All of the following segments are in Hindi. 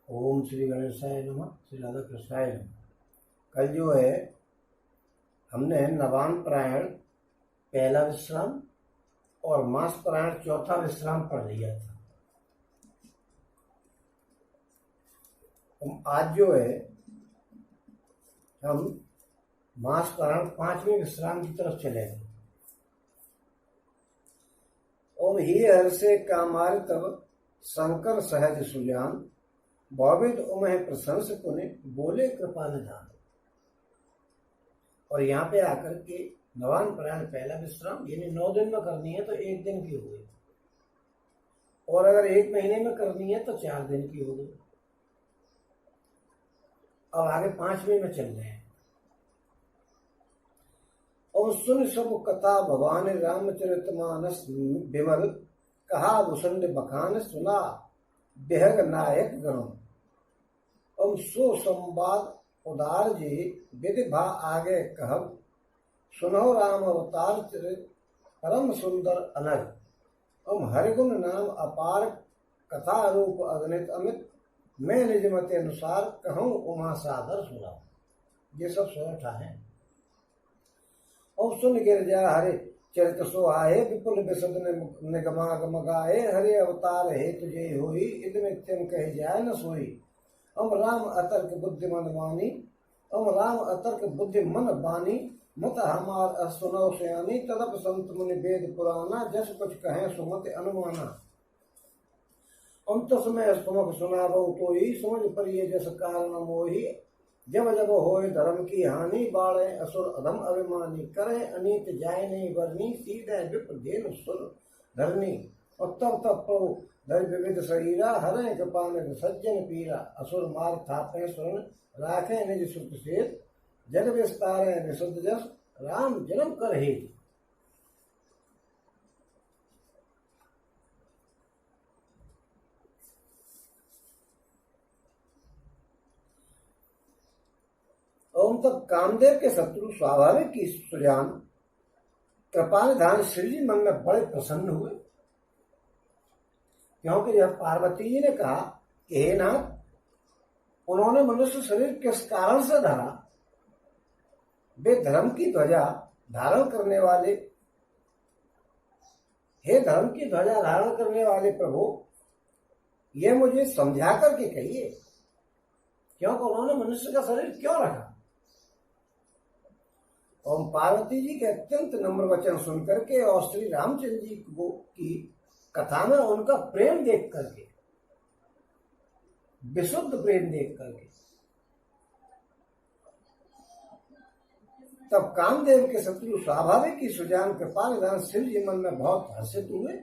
ओम श्री गणेशाय नमः। श्री राधा कृष्णाय नमः। कल जो है हमने नवान पारायण पहला विश्राम और मास पारायण चौथा विश्राम पढ़ लिया था। आज जो है हम मास पारायण पांचवें विश्राम की तरफ चलेंगे। ओम ही हर से कामार तब शंकर सहज सुजान भवित उमह प्रशंस पुण्य बोले कृपा निधान। और यहाँ पे आकर के नवान पारायण पहला विश्राम यानी 9 दिन में करनी है तो 1 दिन की हो गई, और अगर 1 महीने में करनी है तो 4 दिन की हो गई। अब आगे 5वें में चल रहे हैं। और सुन सब कथा भगवान रामचरितमानस विमल कहा भूषण बखान सुना बेहग नायक गण। ओम सो संवाद उदार जी विधि भा आगे कहब सुनो राम अवतार चरित परम सुंदर अनग। ओम हरिगुण नाम अपार कथा रूप अगणित अमित मैं निज मत अनुसार कहूँ उमा सादर सुना। ये सब 16 है। और सुन गिरजा हरे चरित सोहाए विपुल विशद निगमा गाए हरे अवतार हे तुझे होई इदमित्यम कह जाय न सोई। ओम राम अतर्क बुद्धिमन वाणी ओम राम अतर्क बुद्धिमन बानी मत हमार सुनो सयानी तदप संत मुनि वेद पुराना जस कुछ कहे सुमत अनुमाना। ओम तस्मै सुमुख सुनावो तोई समझ परिये जस कारण मोही जब जब होए धर्म की हानि बाढ़े असुर अधम अभिमानी करे अनीत जाय नहीं वर्णी सीधे विप्र धेनु सुर धरनी। और तब तब प्रभु धर विविध शरीरा हरे कृपा में सज्जन पीरा असुर मार थापे सुन राखे निज सुख से जग विस्तारे विशुद्ध जस राम जन्म कर हे। ओम तब कामदेव के शत्रु स्वाभाविक की सुजान कृपानिधान श्री जी मन में बड़े प्रसन्न हुए, क्योंकि जब पार्वती जी ने कहा कि हे नाथ उन्होंने मनुष्य शरीर किस कारण से धरा, वे धर्म की ध्वजा धारण करने वाले, हे धर्म की ध्वजा धारण करने वाले प्रभु ये मुझे समझा करके कहिए क्योंकि उन्होंने मनुष्य का शरीर क्यों रखा। और पार्वती जी के अत्यंत नम्र वचन सुन करके और श्री रामचंद्र जी को की कथा में उनका प्रेम देख करके, विशुद्ध प्रेम देख करके, तब कामदेव के शत्रु स्वाभाविक की सुजान कृपानिधान शिव जी मन में बहुत हर्षित हुए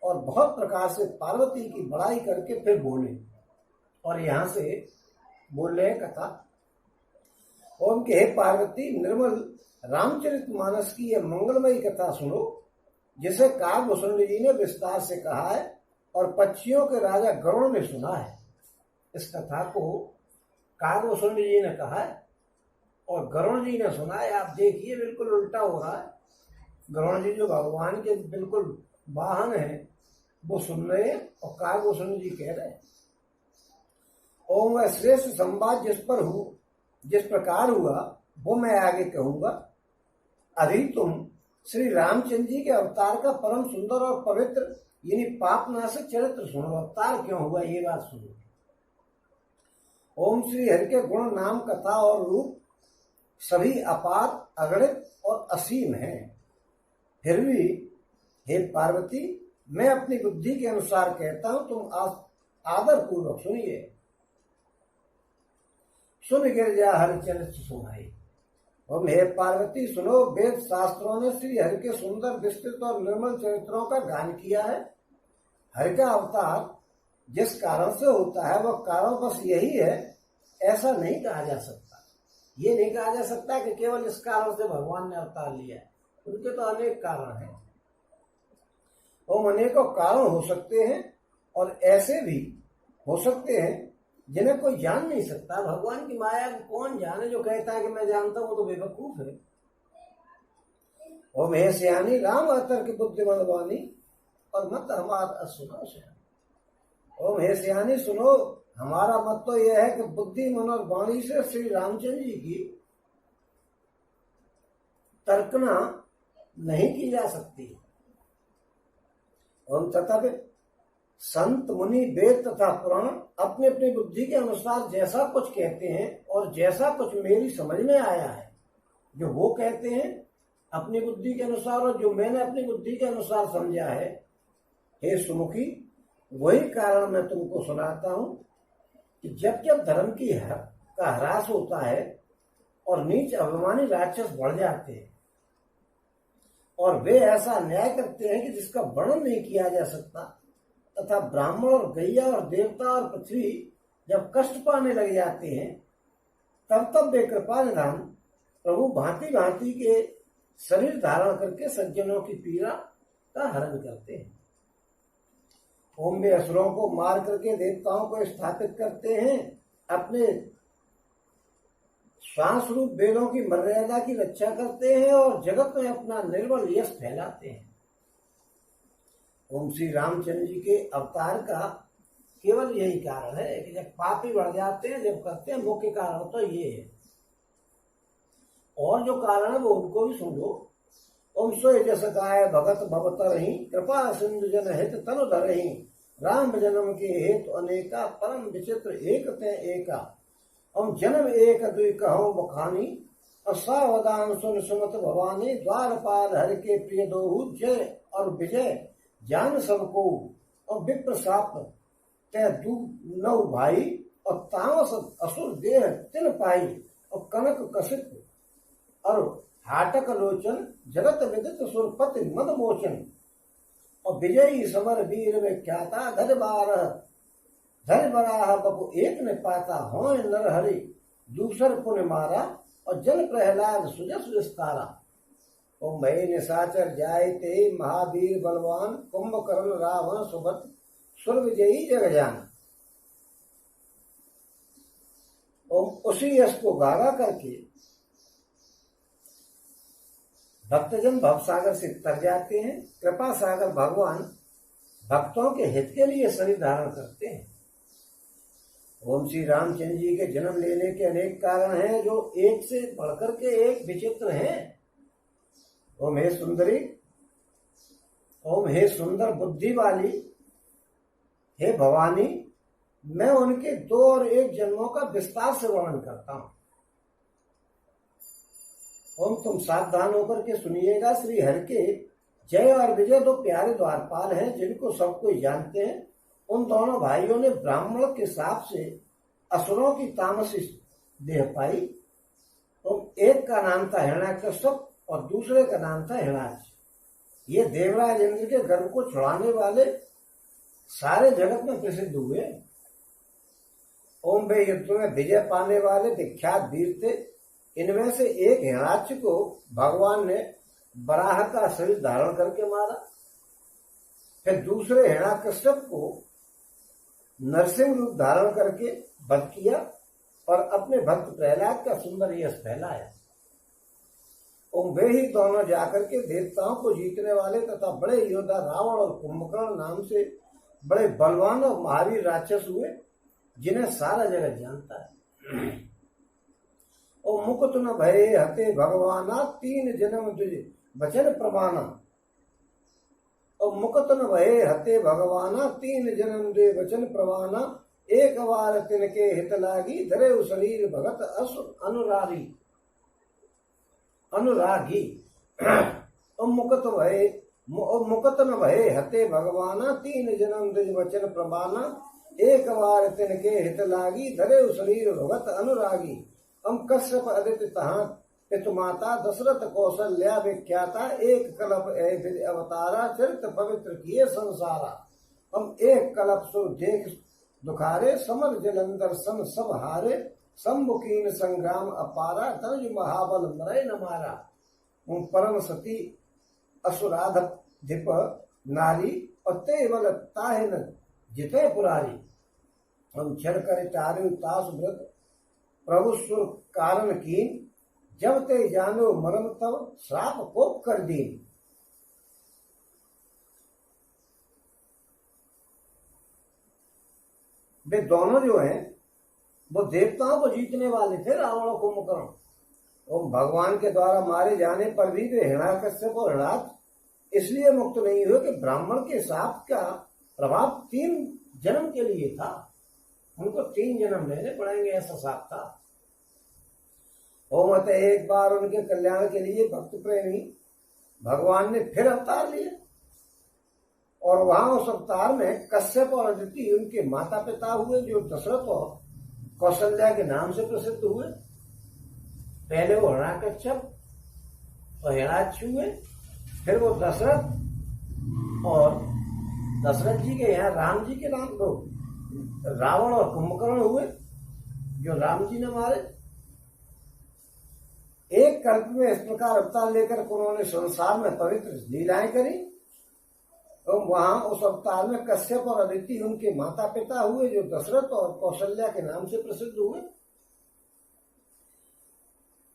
और बहुत प्रकार से पार्वती की बड़ाई करके फिर बोले। और यहां से बोल रहे कथा। ओम के हे पार्वती निर्मल रामचरितमानस की यह मंगलमयी कथा सुनो जिसे काकभूषण जी ने विस्तार से कहा है और पक्षियों के राजा गरुड़ ने सुना है। इस कथा को काकभूषण जी ने कहा है और गरुड़ जी ने सुना है। आप देखिए बिल्कुल उल्टा हो रहा है। गरुड़ जी जो भगवान के बिल्कुल वाहन है वो सुन रहे हैं और काकभूषण जी कह रहे हैं। ओम वह श्रेष्ठ संवाद जिस प्रकार हुआ वो मैं आगे कहूंगा। अभी तुम श्री रामचंद्र जी के अवतार का परम सुंदर और पवित्र यानी पापनाशक चरित्र सुनो। अवतार क्यों हुआ ये बात सुनो। ओम श्री हरि के गुण नाम कथा और रूप सभी अपार अगणित और असीम हैं। फिर भी हे पार्वती मैं अपनी बुद्धि के अनुसार कहता हूं, तुम आदर पूर्वक सुनिए। सुन गिरजा हरिचरित सुनाई। और हे पार्वती सुनो, वेद शास्त्रों ने श्री हरि के सुंदर विस्तृत और निर्मल चरित्रों का गान किया है। हरि का अवतार जिस कारण से होता है वह कारण बस यही है ऐसा नहीं कहा जा सकता। ये नहीं कहा जा सकता कि केवल इस कारण से भगवान ने अवतार लिया है। उनके तो अनेक कारण हैं और अनेकों कारण हो सकते हैं और ऐसे भी हो सकते हैं जिन्हें कोई जान नहीं सकता। भगवान की माया को कौन जाने। जो कहता है कि मैं जानता हूं तो बेवकूफ है। ओम हे सियानी राम अतर्क बुद्धिमन वाणी और मत हमार सुनो सियानी। ओम हे सियानी सुनो, हमारा मत तो यह है कि बुद्धि, मन और वाणी से श्री रामचंद्र जी की तर्कना नहीं की जा सकती। और तथा संत, मुनि, वेद तथा पुराण अपनी अपनी बुद्धि के अनुसार जैसा कुछ कहते हैं और जैसा कुछ मेरी समझ में आया है, जो वो कहते हैं अपनी बुद्धि के अनुसार और जो मैंने अपनी बुद्धि के अनुसार समझा है, हे सुमुखी, वही कारण मैं तुमको सुनाता हूं कि जब जब धर्म का ह्रास होता है और नीच अभिमानी राक्षस बढ़ जाते हैं और वे ऐसा न्याय करते हैं कि जिसका वर्णन नहीं किया जा सकता, तथा ब्राह्मण और गैया और देवता और पृथ्वी जब कष्ट पाने लग जाते हैं, तब तब वे कृपा निधान प्रभु भांति भांति के शरीर धारण करके सज्जनों की पीड़ा का हरण करते हैं। ओम में असुरों को मार करके देवताओं को स्थापित करते हैं, अपने श्वास रूप वेदों की मर्यादा की रक्षा करते हैं और जगत में अपना निर्मल यश फैलाते हैं। ओम श्री रामचंद्र जी के अवतार का केवल यही कारण है कि जब पापी बढ़ जाते हैं, जब करते हैं, मुख्य कारण तो ये है। और जो कारण है वो उनको भी सुन लो। ओम सोय जस काय भगत भवतरहि, कृपा सिंधु जन हित तनु धरहि, राम जन्म के हेतु अनेका, परम विचित्र एक ते एका। ओम जन्म एक दुई कहो बखानी, असावधान सुन सुमत भवानी, द्वारपाल हरि के प्रिय दोहु, जय और विजय जान सबको। और विप्र साप तय दू नौ भाई, और तामस असुर देह तिन पाई, और कनक कसित और हाटक लोचन, जगत विदित सुरपति मद मोचन। और विजयी समर वीर में ख्याता, धर बराह बपु एक ने पाता, हो नर हरि दूसर पुण्य मारा, और जन प्रहलाद सुजस विस्तारा। ओम भय निशाचर जाय ते, महावीर बलवान, कुंभकर्ण रावण सुभट, सुर विजयी जगजान। ओम उसी यश को गागा करके भक्तजन भवसागर से तर जाते हैं। कृपा सागर भगवान भक्तों के हित के लिए शरीर धारण करते हैं। ओम श्री रामचंद्र जी के जन्म लेने के अनेक कारण हैं, जो एक से बढ़कर के एक विचित्र हैं। ओम हे सुंदरी, ओम हे सुंदर बुद्धि वाली, हे भवानी, मैं उनके 2 और 1 जन्मों का विस्तार से वर्णन करता हूं। ओम तुम सावधान होकर के सुनिएगा। श्री हरि के जय और विजय 2 प्यारे द्वारपाल हैं, जिनको सब कोई जानते हैं। उन दोनों भाइयों ने ब्राह्मण के साथ से असुरों की तामसी देह पाई। और एक का नाम था हिरण्यकश्यप और दूसरे का नाम था हिरण्याक्ष। ये देवराज इंद्र के गर्भ को छुड़ाने वाले सारे जगत में प्रसिद्ध हुए। ओम वे युद्ध में विजय पाने वाले विख्यात वीर थे। इनमें से एक हिरण्याक्ष को भगवान ने बराह का शरीर धारण करके मारा। फिर दूसरे हिरण्याकश्यप को नरसिंह रूप धारण करके वध किया और अपने भक्त प्रहलाद का सुंदर यश फैलाया। ओम वे ही दोनों जाकर के देवताओं को जीतने वाले तथा बड़े योद्धा रावण और कुंभकर्ण नाम से बड़े बलवान और महावीर राक्षस हुए, जिन्हें सारा जगत जानता है। और मुकुट न भये हते भगवाना, 3 जन्म द्विज वचन प्रमाना। और मुकुट न भये हते भगवाना, 3 जन्म द्विज वचन प्रमाना, एक बार तिनके हित लागी, धरे शरीर भगत असुर अनुरागी। और मुकुट न भये हते भगवाना, 3 जन्म द्विज वचन प्रमाना, एक बार तिनके हित लागी, धरे शरीर भगत अनुरागी। हम कश्यप आदित्य तहां पितु माता, दशरथ कौशल्या विख्याता, एक कलप अवतारा, चरित्र पवित्र किए संसारा। हम एक कलप सो देख दुखारे, समर जलंधर सन सब हारे, सम्मुखीन संग्राम अपारा, तनुज महाबल मरय न मारा। परम सती असुराधिप नारी, और ते बल ताहे न जिते पुरारी। हम छड़ कर चारु तास व्रत, प्रभु सुर कारण कीन, जब ते जानो मरम तब, श्राप कोप कर दीन। वे दोनों जो हैं वो देवताओं को जीतने वाले थे, रावण और कुंभकर्ण। और भगवान के द्वारा मारे जाने पर भी वे हिरण्यकश्यप और हिरणाक्ष इसलिए मुक्त नहीं हुए कि ब्राह्मण के शाप का प्रभाव 3 जन्म के लिए था, उनको 3 जन्म लेने पड़ेंगे, ऐसा शाप था। और मत एक बार उनके कल्याण के लिए भक्त प्रेमी भगवान ने फिर अवतार लिया, और वहां उस अवतार में कश्यप और अदिति उनके माता पिता हुए, जो दशरथ और कौशल्या के नाम से प्रसिद्ध हुए। पहले वो हिरण्यकश्यप और हिरणाक्ष हुए, फिर वो दशरथ और दशरथ जी के यहाँ राम जी के नाम को रावण और कुंभकर्ण हुए, जो राम जी ने मारे। एक कल्प में इस प्रकार अवतार लेकर उन्होंने संसार में पवित्र लीलाएं करी। तो वहां उस अवतार में कश्यप और अदिति उनके माता पिता हुए, जो दशरथ और कौशल्या के नाम से प्रसिद्ध हुए।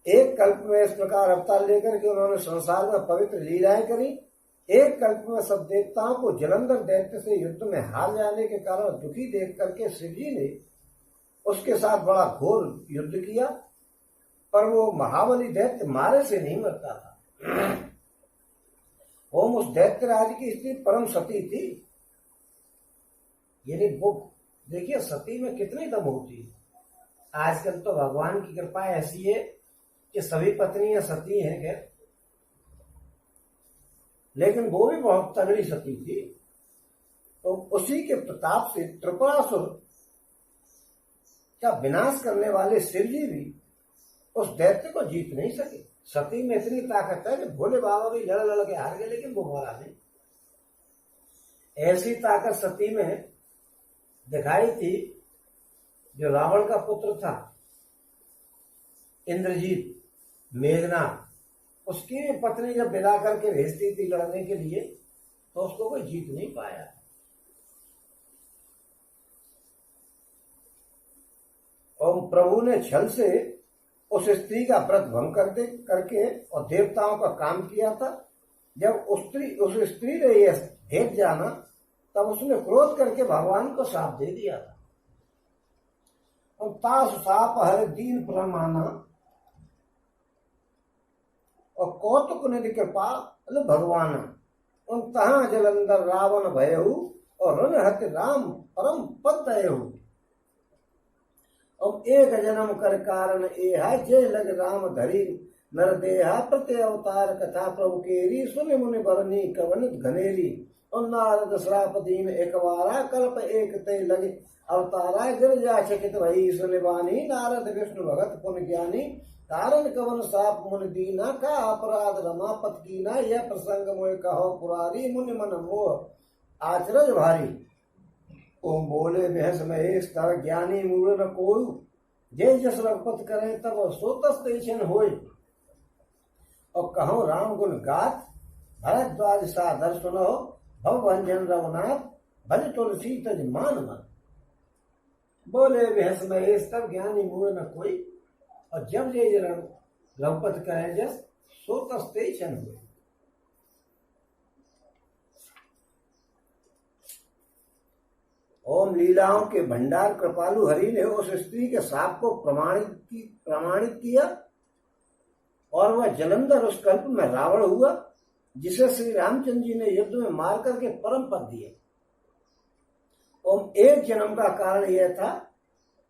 एक कल्प में इस प्रकार अवतार लेकर के उन्होंने संसार में पवित्र लीलाएं करी। एक कल्प में सब देवताओं को जलंधर दैत्य से युद्ध में हार जाने के कारण दुखी देख करके शिव जी ने उसके साथ बड़ा घोर युद्ध किया, पर वो महाबली दैत्य मारे से नहीं मरता था। ओम उस दैत्य राज की स्त्री परम सती थी। यानी वो देखिए सती में कितनी दम होती है। आजकल तो भगवान की कृपा ऐसी है कि सभी पत्नियां सती हैं, खैर, लेकिन वो भी बहुत तगड़ी सती थी। तो उसी के प्रताप से त्रिपुरासुर का विनाश करने वाले शिव जी भी उस दैत्य को जीत नहीं सके। सती में इतनी ताकत है कि भोले बाबा भी लड़ लड़ के हार गए, लेकिन वो मरा नहीं। ऐसी ताकत सती में दिखाई थी। जो रावण का पुत्र था इंद्रजीत, मेघनाथ, उसकी पत्नी जब विदा करके भेजती थी लड़ने के लिए, तो उसको कोई जीत नहीं पाया। और प्रभु ने छल से उस स्त्री का व्रत भंग करके और देवताओं का काम किया था। जब उस स्त्री ने यह भेद जाना, तब उसने क्रोध करके भगवान को शाप दे दिया था। और तास साप हर दीन प्रमाना और कौतुक निधि कृपा भगवान उन तहा जलंधर रावण भयहु और रण हत राम परम पद दयहु। अब एक जन्म कर कारण एहा जय लग राम धरी नर देहा प्रत्य अवतार कथा प्रभु केरी सुन मुनि बरनी कवनित घनेरी। और नारद श्राप दीन एक बारा कल्प एक तय लगे अवतारा गिरजा चकित भई सुन बानी। नारद विष्णु भगत पुन ज्ञानी कारण कवन साप मुनि दीना का अपराध रमापत कीना। यह प्रसंग मोय कहो पुरारी मुनि मन मोह आचरज भारी। ओम बोले बहस महेश तर ज्ञानी मूल न कोई जय जस रघुपत करें तब सोतस तेशन होय। और कहो राम गुण गात भरद्वाज सादर सुनो भव भंजन रघुनाथ भज तुलसी तज मान मन। बोले बहस महेश तब ज्ञानी मूल न कोई, और जब जय रघुपत करें जस सोतस तेशन होय। ओम लीलाओं के भंडार कृपालु हरि ने उस स्त्री के शाप को प्रमाणित किया, और वह जलंधर उस कल्प में रावण हुआ, जिसे श्री रामचंद्र जी ने युद्ध में मार करके परम पद दिए। ओम एक जन्म का कारण यह था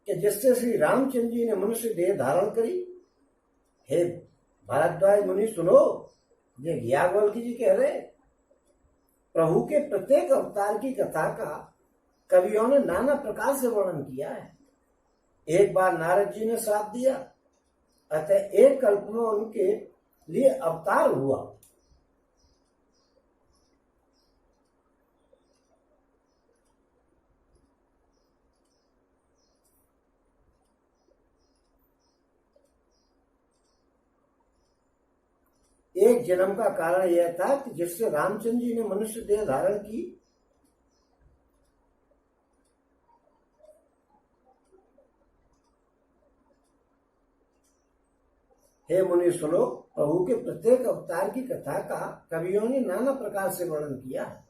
कि जिससे श्री रामचंद्र जी ने मनुष्य देह धारण करी। हे भारद्वाज मुनि सुनो, ये याज्ञवल्क्य जी कह रहे, प्रभु के प्रत्येक अवतार की कथा का कवियों ने नाना प्रकार से वर्णन किया है। एक बार नारद जी ने साथ दिया, अतः एक कल्प में उनके लिए अवतार हुआ। एक जन्म का कारण यह था कि जिससे रामचंद्र जी ने मनुष्य देह धारण की। हे मुनि सुनो, प्रभु के प्रत्येक अवतार की कथा का कवियों ने नाना प्रकार से वर्णन किया है।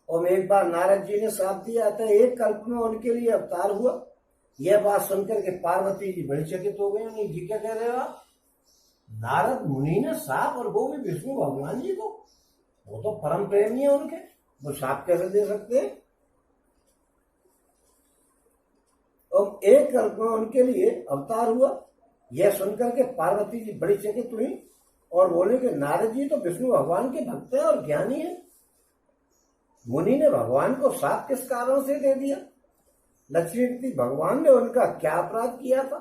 और एक बार नारद जी ने साथ दिया था, एक कल्प में उनके लिए अवतार हुआ। यह बात सुनकर के पार्वती जी बड़ी चकित हो गई। उन्हें जी क्या कह रहे हो आप? नारद मुनि ने साप, और वो भी विष्णु भगवान जी को? वो तो परम प्रेमी है उनके, वो साप कैसे दे सकते हैं? और एक कल्प में उनके लिए अवतार हुआ। यह सुनकर के पार्वती जी बड़ी चकित हुई और बोले कि नारद जी तो विष्णु भगवान के भक्त हैं और ज्ञानी है। मुनि ने भगवान को साप किस कारण से दे दिया? लक्ष्मीपति भगवान ने उनका क्या अपराध किया था?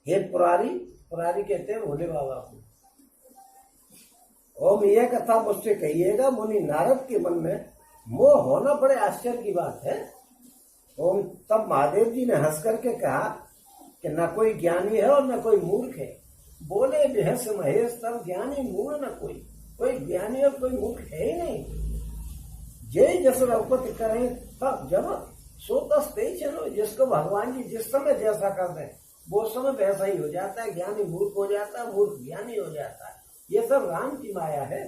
हे पुरारी, पुरारी कहते हैं भोले बाबा को, ओम यह कथा मुझसे कहिएगा। मुनि नारद के मन में मोह होना बड़े आश्चर्य की बात है। ओम तब महादेव जी ने हंस करके कहा कि न कोई ज्ञानी है और न कोई मूर्ख है। बोले बेहस महेश, तब ज्ञानी मूर्ख न कोई ज्ञानी और कोई मूर्ख है ही नहीं। जय जस रघुपति करें तब जब सो तस ते चलो। जिसको भगवान जी जिस समय जैसा कर दें वो समय वैसा ही हो जाता है। ज्ञानी मूर्ख हो जाता है, मूर्ख ज्ञानी हो जाता है। ये सब राम की माया है।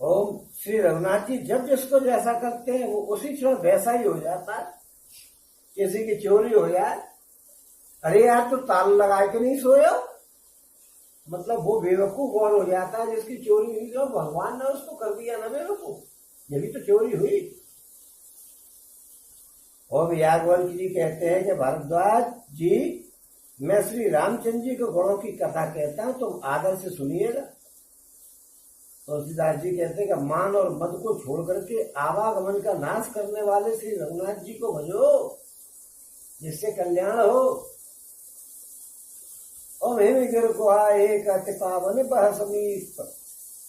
ओम श्री रघुनाथ जी जब जिसको जैसा करते हैं वो उसी क्षण वैसा ही हो जाता है। किसी की चोरी हो जाए, अरे यार तो ताला लगा के नहीं सोया, मतलब वो बेवकूफ और हो जाता है जिसकी चोरी हुई। तो भगवान ने उसको कर दिया ना बेवकूफ, ये भी तो चोरी हुई। और याज्ञवल्क्य जी कहते हैं कि भारद्वाज जी, मैं श्री रामचंद्र जी के गुणों की कथा कहता हूं, तुम आदर से सुनिएगा। तुलसीदास जी कहते हैं कि मान और मद को छोड़ करके आवागमन का नाश करने वाले श्री रघुनाथ जी को भजो, जिससे कल्याण हो। और हेम गिर गुहा एक अति पावन बह समीप,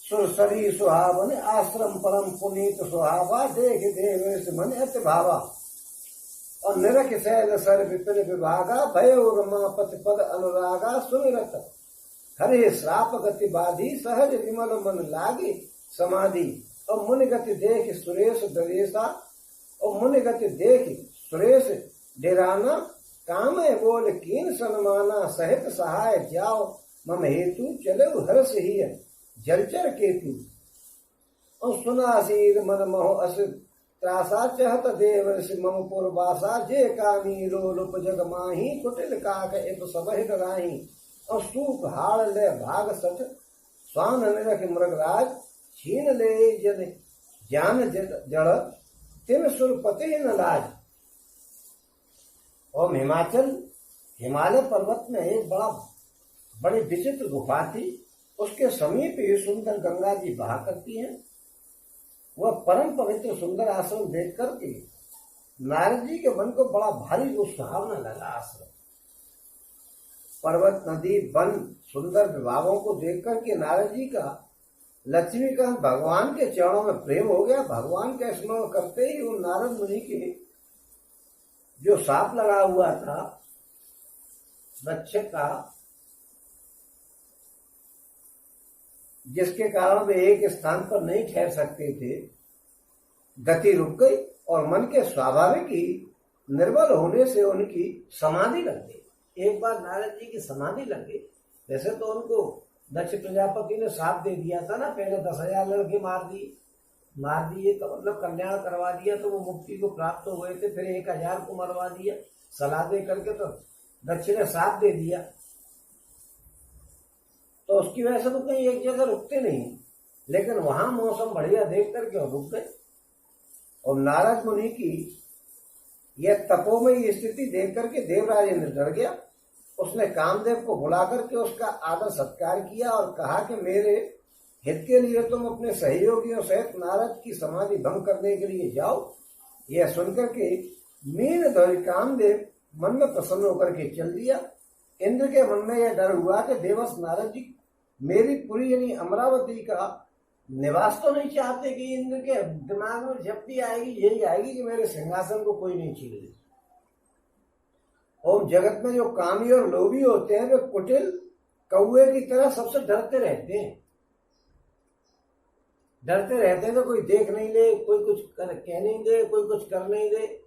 सुरसरी सुहावन आश्रम परम पुनीत सुहावा, देख देवेश मन अति भावा। और निरख शैल सर विपिन विभागा, भय रमापति पद अनुरागा, सुमिरत हरे श्राप गति बाधी, सहज विमल मन लागे समाधि। और मुनि गति देख सुरेश डरेसा, और मुनि गति देख सुरेश डेराना, काम बोल कीन सन्माना, सहित सहाय जाओ मम हेतु, चले हर्ष ही जलचर केतु। और सुनासीर मन महो अस त्रासा, चहत देव मम पुरवासा, जे कानी लोलुप जग माही, कुटिल काक इप सबहि डराही। और सूप हाड़ ले भाग सठ, स्वान निरख मृगराज, छीन ले जन ज्ञान जड़, तिन सुरपति न लाज। और हिमालय पर्वत में एक बड़ी विचित्र गुफा थी। उसके समीप ही सुंदर गंगा जी बहा करती हैं। वह परम पवित्र सुंदर आश्रम देख करके नारद जी के मन को बड़ा भारी सुहावना लगा। आश्रम, पर्वत, नदी, वन, सुंदर विभागों को देख करके नारद जी का लक्ष्मी का भगवान के चरणों में प्रेम हो गया। भगवान का स्मरण करते ही वो नारद मुनि के जो साप लगा हुआ था रक्षक का, जिसके कारण वे एक स्थान पर नहीं ठहर सकते थे, गति रुक गई और मन के स्वाभाविक ही निर्बल होने से उनकी समाधि लग गई। एक बार नारद जी की समाधि लग गई। वैसे तो उनको दक्ष प्रजापति ने साथ दे दिया था ना, पहले 10,000 लड़के मार दिए तो मतलब कल्याण करवा दिया, तो वो मुक्ति को प्राप्त हो गए थे। फिर 1,000 को मरवा दिया सलाह दे करके, तो दक्ष ने साथ दे दिया। तो उसकी वजह से तो कहीं एक जगह रुकते नहीं, लेकिन वहां मौसम बढ़िया देख करके रुक गए। और नारद मुनि की यह तपोमयी स्थिति देख करके देवराज इंद्र डर गया। उसने कामदेव को बुला करके उसका आदर सत्कार किया और कहा कि मेरे हित के लिए तुम अपने सहयोगियों सहित नारद की समाधि भंग करने के लिए जाओ। यह सुनकर के मीन ध्वज कामदेव मन में प्रसन्न होकर के चल दिया। इंद्र के मन में यह डर हुआ कि देवस नारद जी मेरी पुरी यानी अमरावती का निवास तो नहीं चाहते, कि इंद्र के दिमाग में जब भी आएगी यही आएगी कि मेरे सिंहासन को कोई नहीं छीन ले। और जगत में जो कामी और लोभी होते हैं वे कुटिल कौए की तरह सबसे डरते रहते हैं। तो कोई देख नहीं ले, कोई कुछ कह नहीं दे, कोई कुछ कर नहीं दे,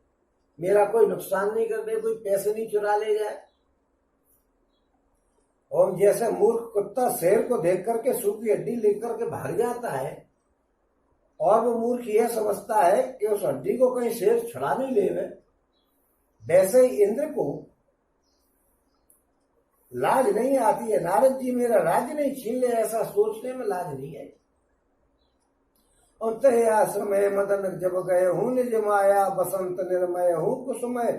मेरा कोई नुकसान नहीं कर दे, कोई पैसे नहीं चुरा ले जाए। और जैसे मूर्ख कुत्ता शेर को देख करके सूखी हड्डी लेकर के भाग जाता है, और वो मूर्ख यह समझता है कि उस हड्डी को कहीं शेर छुड़ा नहीं ले। वैसे ही इंद्र को लाज नहीं आती है, नारद जी मेरा राज्य नहीं छीन ले, ऐसा सोचने में लाज नहीं है। और तय आश्रम मदन जब गए हूं, निज माया बसंत निर्मय हूं, कुसुमय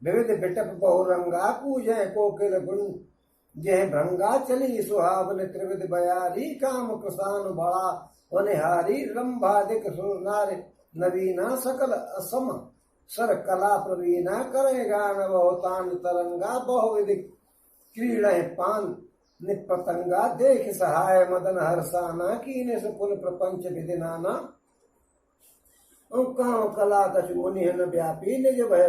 विविध बिटप बहुरंगा, पूजय कोकिल गुण जय भृंगा, चली सुहावन त्रिविध बयारी, काम कृसान बड़ा वनिहारी, रंभादिक सुनार नवीना, सकल असम सर कला प्रवीणा, करे गान बहुतान तरंगा, बहुविधि क्रीड़ पान निपतंगा, देख सहाय मदन हर्षाना, कीने से पुन प्रपंच विधि नाना, काम कला कछ मुनि न व्यापी, निज भय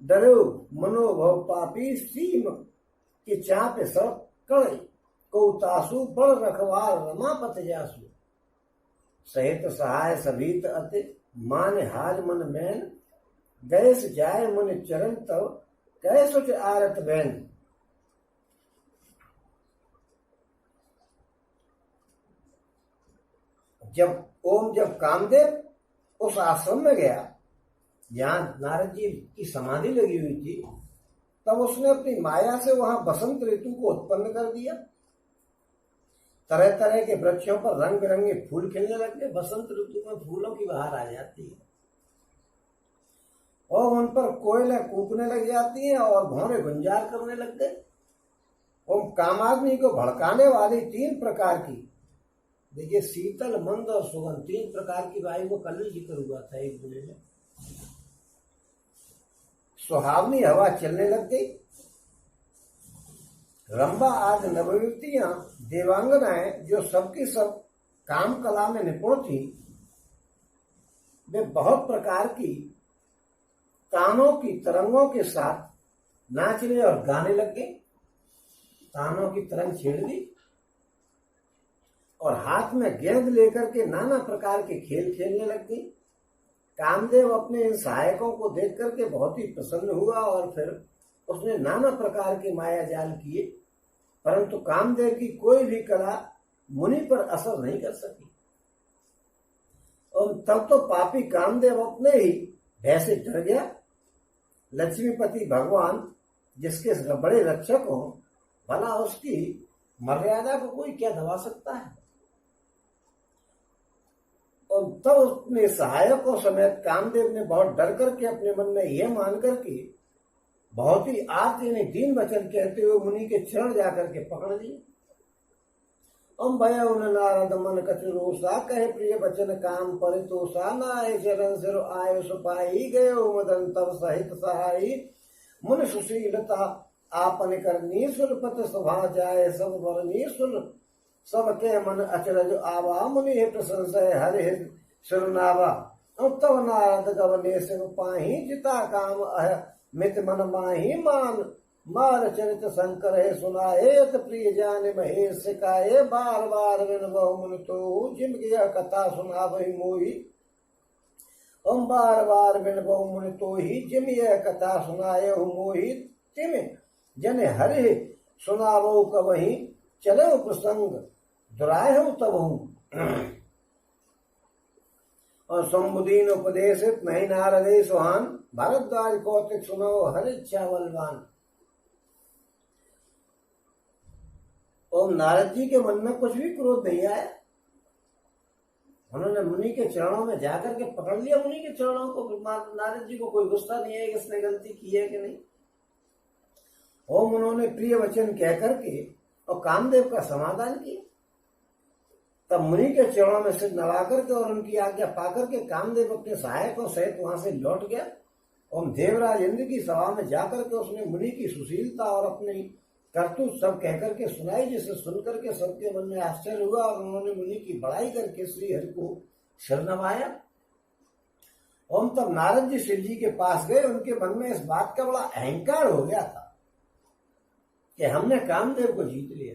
डरो मनोभव पापी, सीम कि चाप सब कड़े कौतासु, बड़ रखवार रमापत जासु, सहित सहाय सभीत अति, मान हाज मन मैन, गैस जाय मन चरण तव, कह सुच आरत बैन। जब कामदेव उस आश्रम में गया जहां नारद जी की समाधि लगी हुई थी, तब उसने अपनी माया से वहां बसंत ऋतु को उत्पन्न कर दिया। तरह तरह के वृक्षों पर रंग बिरंगे फूल खिलने लगे। बसंत ऋतु में फूलों की बहार आ जाती है और उन पर कोयले कूकने लग जाती हैं और भौरे गुंजार करने लग गए। और कामाग्नि को भड़काने वाली 3 प्रकार की, देखिए शीतल मंद और सुगंध, 3 प्रकार की वायु को कल जिक्र हुआ था एक दिन में। सुहावनी हवा चलने लग गई। रंभा आदि नवयुवतियां देवांगनाएं जो सबकी सब काम कला में निपुण थी, वे बहुत प्रकार की तानों की तरंगों के साथ नाचने और गाने लग गए। तानों की तरंग छेड़ दी और हाथ में गेंद लेकर के नाना प्रकार के खेल खेलने लग गई। कामदेव अपने इन सहायकों को देख करके बहुत ही प्रसन्न हुआ और फिर उसने नाना प्रकार के माया जाल किए, परंतु कामदेव की कोई भी कला मुनि पर असर नहीं कर सकी। और तब तो पापी कामदेव अपने ही भय से डर गया। लक्ष्मीपति भगवान जिसके बड़े रक्षक हो, भला उसकी मर्यादा को कोई क्या दबा सकता है। और तब अपने सहायकों समेत कामदेव ने बहुत डर करके अपने मन में यह मान करके बहुत ही आर्त यानी दीन वचन कहते हुए मुनि के चरण जाकर के पकड़ लिए। अम भय उन नारद मन कचुरोसा, कहे प्रिय वचन काम परितोषा, नाय चरण सिर आय सुपाई, गये मदन तब सहित सहाई, मुन सुशीलता आपन करनी, सुरपत सभा जाए सब वरनी, सुन सबके मन अचरज आवा, मुनि हित संशय हरि हित सुरनावा, तब नारद गवने शिव पाही, जिता काम अह मित मन माही, मान मार चरित शंकर है सुनाए, अत प्रिय जान महेश सिकाए, बार बार विन बहु मुनि तो, जिम यह कथा सुना वही मोही, ओम बार बार विन बहु मुनि तो ही, जिम यह कथा सुनाए हो मोही, तिम जन हरि सुनावो कवही, चले प्रसंग दुराय हो तब हूं। और समुदीन उपदेशित नहीं नारदे सुहान, भारद्वाज कौतिक सुनो हरिच्छा बलवान। और नारद जी के मन में कुछ भी क्रोध नहीं आया। उन्होंने मुनि के चरणों में जाकर के पकड़ लिया मुनि के चरणों को। नारद जी को कोई गुस्सा नहीं है कि इसने गलती की है कि नहीं। ओम उन्होंने प्रिय वचन कह करके और कामदेव का समाधान किया। तब मुनि के चरणों में सिर नवा करके और उनकी आज्ञा पाकर के कामदेव अपने सहायकों सहित वहां से लौट गया। और देवराज इंद्र की सभा में जाकर के उसने मुनि की सुशीलता और अपनी करतूत सब कहकर के सुनाई, जिसे सुनकर के सबके मन में आश्चर्य हुआ और उन्होंने मुनि की बड़ाई करके श्री हरि को सिर नवाया। ओम तब नारद जी शिव जी के पास गए। उनके मन में इस बात का बड़ा अहंकार हो गया था कि हमने कामदेव को जीत लिया।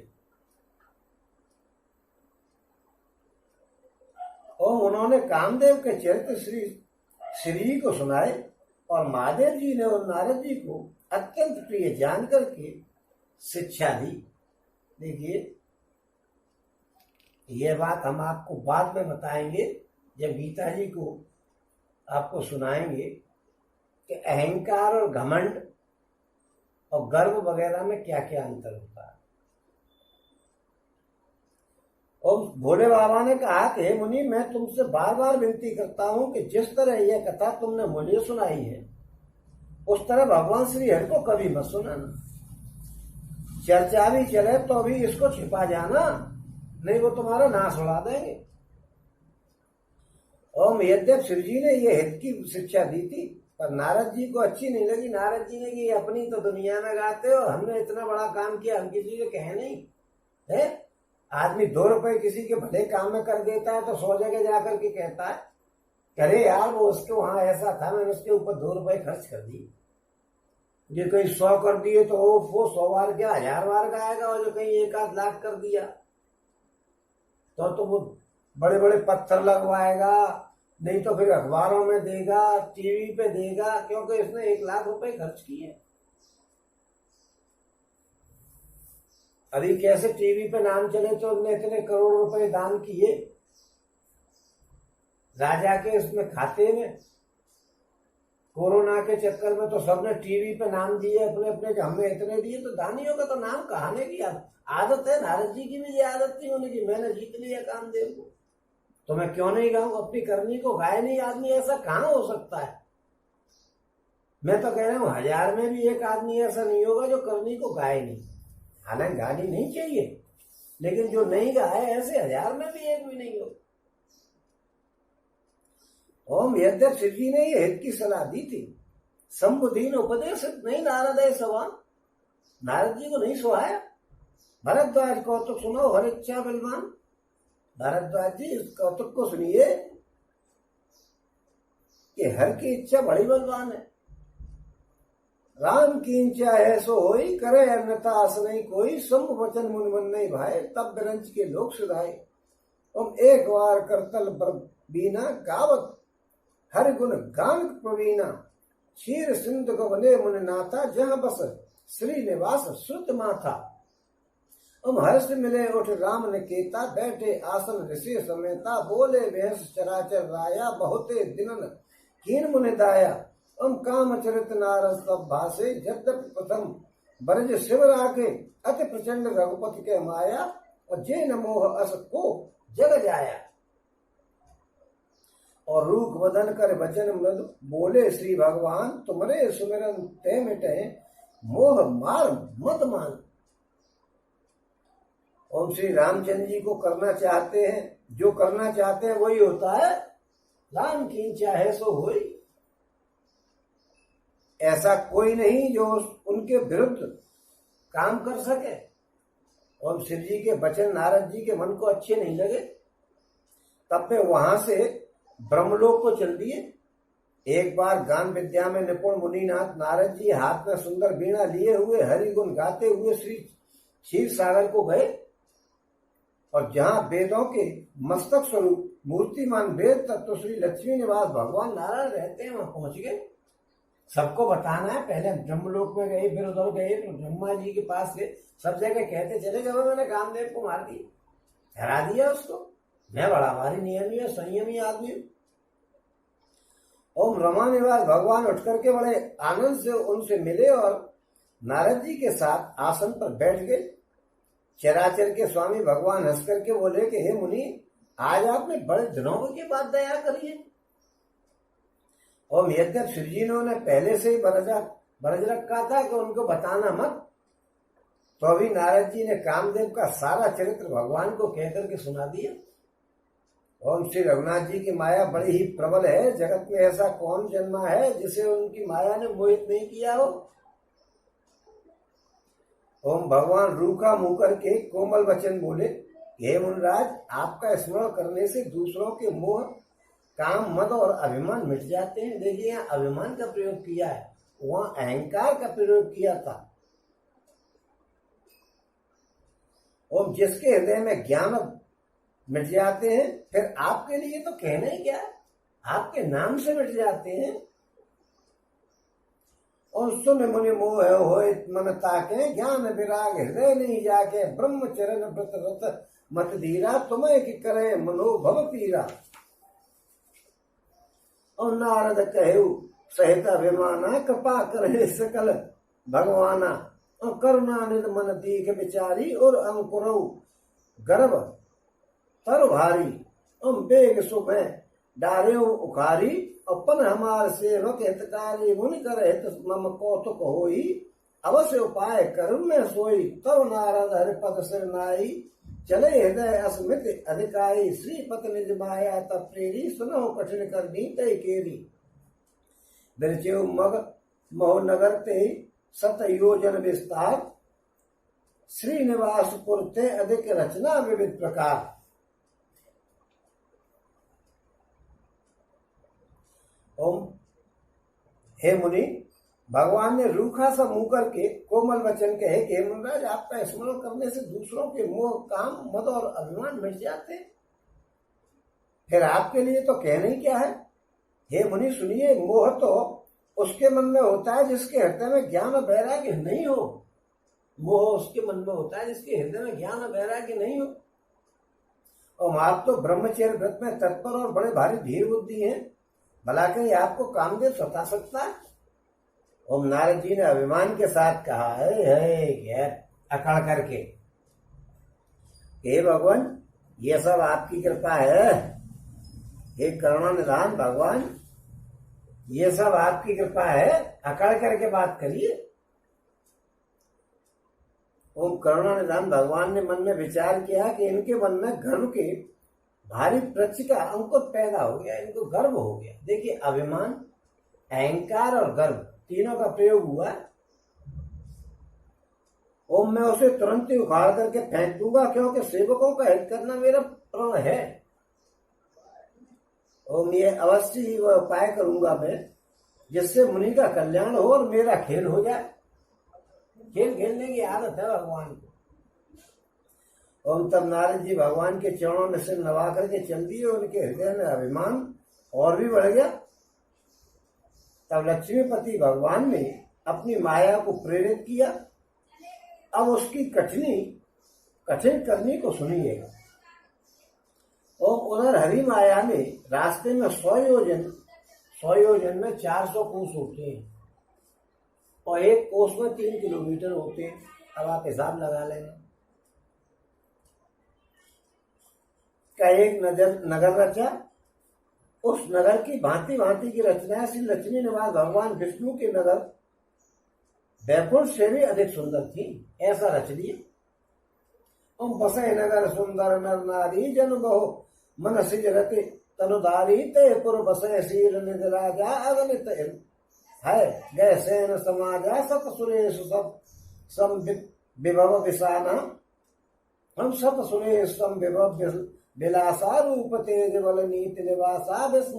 और उन्होंने कामदेव के चरित्र श्री को सुनाए और महादेव जी ने और नारद जी को अत्यंत प्रिय जान करके शिक्षा दी। देखिए, यह बात हम आपको बाद में बताएंगे जब गीता जी को आपको सुनाएंगे कि अहंकार और घमंड और गर्व वगैरह में क्या क्या अंतर होता है। और भोले बाबा ने कहा कि हे मुनि, मैं तुमसे बार बार विनती करता हूं कि जिस तरह यह कथा तुमने मुझे सुनाई है उस तरह भगवान श्री हरि को कभी मत सुनाना। चर्चा भी चले तो भी इसको छिपा जाना, नहीं वो तुम्हारा नाश उड़ा देंगे। और यद्यप शिव जी ने ये हित की शिक्षा दी थी, पर नारद जी को अच्छी नहीं लगी। नारद जी ने कि अपनी तो दुनिया में गाते हो, हमने इतना बड़ा काम किया, हम किसी से कहे नहीं है। आदमी 2 रुपए किसी के भले काम में कर देता है तो 100 जगह जाकर के कहता है, अरे यार वो उसके वहां ऐसा था, मैंने उसके ऊपर 2 रुपए खर्च कर दिए। जो कहीं 100 कर दिए तो वो 100 बार क्या 1000 बार का आएगा, और जो कहीं 1 आध लाख कर दिया तो वो बड़े बड़े पत्थर लगवाएगा, नहीं तो फिर अखबारों में देगा, टीवी पे देगा, क्योंकि इसने 1 लाख रुपए खर्च किए। अभी कैसे टीवी पे नाम चले तो उसने इतने करोड़ रुपए दान किए राजा के इसमें खाते में। कोरोना के चक्कर में तो सबने टीवी पे नाम दिए अपने अपने कि हमने इतने दिए, तो दानियों का तो नाम कहाने की आदत है। नारद जी की भी ये आदत थी उनकी, मैंने जीत लिया कामदेव को तो मैं क्यों नहीं गाऊं, अपनी करनी को गाए नहीं आदमी, ऐसा कहां हो सकता है। मैं तो कह रहा हूं 1000 में भी एक आदमी ऐसा नहीं होगा जो करनी को गाए नहीं। हालांकि गाली नहीं चाहिए, लेकिन जो नहीं गाए ऐसे 1000 में भी एक भी नहीं होगा। ओम यद्यप शिव जी ने ये हित की सलाह दी थी, संबुधीन उपदेश नहीं नारद है सवान, नारद जी को नहीं सुहाया। भरद्वाज कौतुक सुनो हर इच्छा बलवान। भरद्वाज जी इस कौतुक को सुनिए कि हर की इच्छा बड़ी बलवान है। राम की इच्छा है सो होई, करे अन्यथा आस नहीं कोई, संभ वचन मुन मन नहीं भाई, तब बिरंज के लोग सुधाए। ओम एक बार करतल बीना गावत हर गुण गान प्रवीणा, क्षीर सिंधु को बने मुनि नाथा, जहां बस श्री निवास श्रुत माथा। हर्ष मिले उठ राम ने केता, बैठे आसन ऋषि समेता, बोले भैंस चराचर राया, बहुते दिनन कीन मुनि दाया। काम चरित नारद सब भाषे, यद्यपि प्रथम बरज शिव राखे, अति प्रचंड रघुपति के माया, और जे नमोह अस को जग जाया। और रूख वदन कर वचन मृदु, बोले श्री भगवान, तुमरे सुमिरन ते मिटे, मोह मार मत मान। ओम श्री रामचंद्र जी को करना चाहते हैं, जो करना चाहते हैं वही होता है। राम की चाहे सो होई, ऐसा कोई नहीं जो उनके विरुद्ध काम कर सके। और शिव जी के वचन नारद जी के मन को अच्छे नहीं लगे, तब वे वहां से ब्रह्मलोक को चल दिए। एक बार गान विद्या में निपुण मुनिनाथ नारद जी हाथ में सुंदर वीणा लिए हुए हरि गुण गाते हुए श्री क्षीर सागर को गए, और जहां वेदों के मस्तक स्वरूप मूर्तिमान वेद तत्व श्री लक्ष्मी निवास भगवान नारायण रहते हैं, वहां पहुंच गए। सबको बताना है, पहले ब्रह्मलोक में गए, फिर उधर गए, फिर ब्रह्मा जी के पास गए, सब जगह कहते चले गए मैंने कामदेव को मार दिया, हरा दिया उसको, मैं बड़ा भारी नियमी और संयमी आदमी हूं। ओम रमा निवास भगवान उठ करके बड़े आनंद से उनसे मिले और नारद जी के साथ आसन पर बैठ गए। चराचर के स्वामी भगवान हंस करके बोले कि हे मुनि, आज आपने बड़े दिनों के बाद दया करी है। और यद्यप शिव जी ने पहले से ही बरज रखा था कि उनको बताना मत, तो अभी नारद जी ने कामदेव का सारा चरित्र भगवान को कहकर के सुना दिया। और श्री रघुनाथ जी की माया बड़ी ही प्रबल है, जगत में ऐसा कौन जन्मा है जिसे उनकी माया ने मोहित नहीं किया हो। ओम भगवान रूखा मुंह करके कोमल वचन बोले, हे मुनिराज, आपका स्मरण करने से दूसरों के मोह, काम, मद और अभिमान मिट जाते हैं। देखिए यहाँ अभिमान का प्रयोग किया है, वहां अहंकार का प्रयोग किया था। और जिसके हृदय में ज्ञान मिट जाते हैं, फिर आपके लिए तो कहना ही क्या, आपके नाम से मिट जाते हैं। और सुन मुनि मोह होए मन ताके, ज्ञान विराग हृदय नहीं जाके, ब्रह्मचरण व्रत रत मत धीरा, तुम्हें कि करे मनोभव पीरा। और नारद कहु सहित अभिमाना कृपा करे सकल भगवाना और करुणा निध मन दीख विचारी और अंकुरऊ गर्भ तर भारी और बेग सुबह डारे उखारी और पन हमार सेवक हितकारी मुनि कर हित मम कौतुक होई अवश्य उपाय करुण में सोई तब नारद हरिपद सिर नाई चले हृदय अस्मित अधिकारी श्रीपत निज माया तब प्रेरी सुनो कठिन करनी तय केरी बिरचेव मग मोहनगर ते सत योजन विस्तार श्रीनिवासपुर ते अधिक रचना विविध प्रकार। ओम हे मुनि, भगवान ने रूखा सा मुंह करके कोमल वचन कहे कि हे मुनिराज, आपका स्मरण करने से दूसरों के मोह काम मद और अभिमान मिट जाते, फिर आपके लिए तो कहना ही क्या है। हे मुनि सुनिए, मोह तो उसके मन में होता है जिसके हृदय में ज्ञान और वैराग्य नहीं हो। मोह उसके मन में होता है जिसके हृदय में ज्ञान और वैराग्य नहीं हो। और आप तो ब्रह्मचर्य व्रत में तत्पर और बड़े भारी धीर बुद्धि हैं, भला कहीं आपको कामदेव सता सकता है। ओम नारद जी ने अभिमान के साथ कहा, है अकड़ करके, हे भगवान, ये सब आपकी कृपा है। हे करुणा निधान भगवान, ये सब आपकी कृपा है, अकड़ करके बात करिए। ओम करुणा निधान भगवान ने मन में विचार किया कि इनके मन में गर्व के भारी वृक्ष का अंकुर पैदा हो गया, इनको गर्व हो गया। देखिए, अभिमान, अहंकार और गर्व तीनों का प्रयोग हुआ। ओम मैं उसे तुरंत ही उखाड़ करके फेंक दूंगा, क्योंकि सेवकों का हित करना मेरा प्रण है। ओम ये अवश्य ही वह उपाय करूंगा मैं जिससे मुनि का कल्याण हो और मेरा खेल हो जाए। खेल खेलने की आदत है भगवान को। ओम तब नारद जी भगवान के चरणों में सिर नवा करके चल दिए। उनके हृदय में अभिमान और भी बढ़ गया। तब लक्ष्मीपति भगवान ने अपनी माया को प्रेरित किया। अब उसकी कठिन करनी को सुनिएगा। और उधर हरि माया ने रास्ते में 100 योजन में 400 कोस होते हैं और एक कोस में 3 किलोमीटर होते हैं। अब आप हिसाब लगा लेना। का एक नगर रचा। उस नगर की भांति भांति की रचना श्री लक्ष्मी निवास भगवान विष्णु के नगर वैकुंठ से भी अधिक सुंदर थी, ऐसा रच लिए। ओम बसे नगर सुंदर नर नारी जन बहु मन सिज रति तनुधारी ते पुर बसे शील निज राजा अगणित है गए सेन समाजा सत सुरेश सब विभव विसाना। हम सत सुरेश सम विभव विलासा रूप तेज बल नीति निवासा विश्व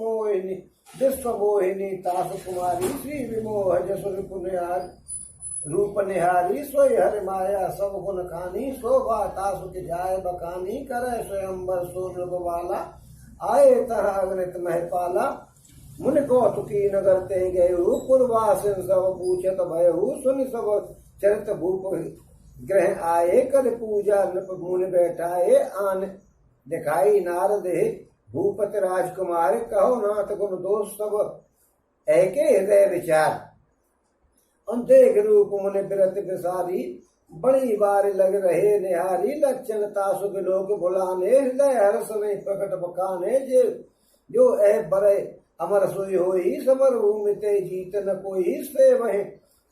मोहिनी तास कुमारी श्री विमोह जसुर पुनिहार रूप निहारी सोई हरि माया सब गुण खानी शोभा तासु की जाय बखानी करे स्वयंवर सूर्य वाला आए तरह अगणित महपाला मुनि कौतुकी नगर ते गए पूर्वासिन सब पूछत भयहु सुनि सब चरित भूप ग्रह आए कर पूजा नृप मुनि बैठाए आन दिखाई नारद भूपति राजकुमार कहो नाथ गुण दोष सब ऐके हृदय विचार। देख रूप मुनि बिरत विसारी बड़ी बार लग रहे निहारी लक्षण तासु बिलोक भुलाने हृदय हर्ष में प्रकट बखाने जो ऐ बरे अमर सोई होई समर भूमि ते जीत न कोई स्वे वही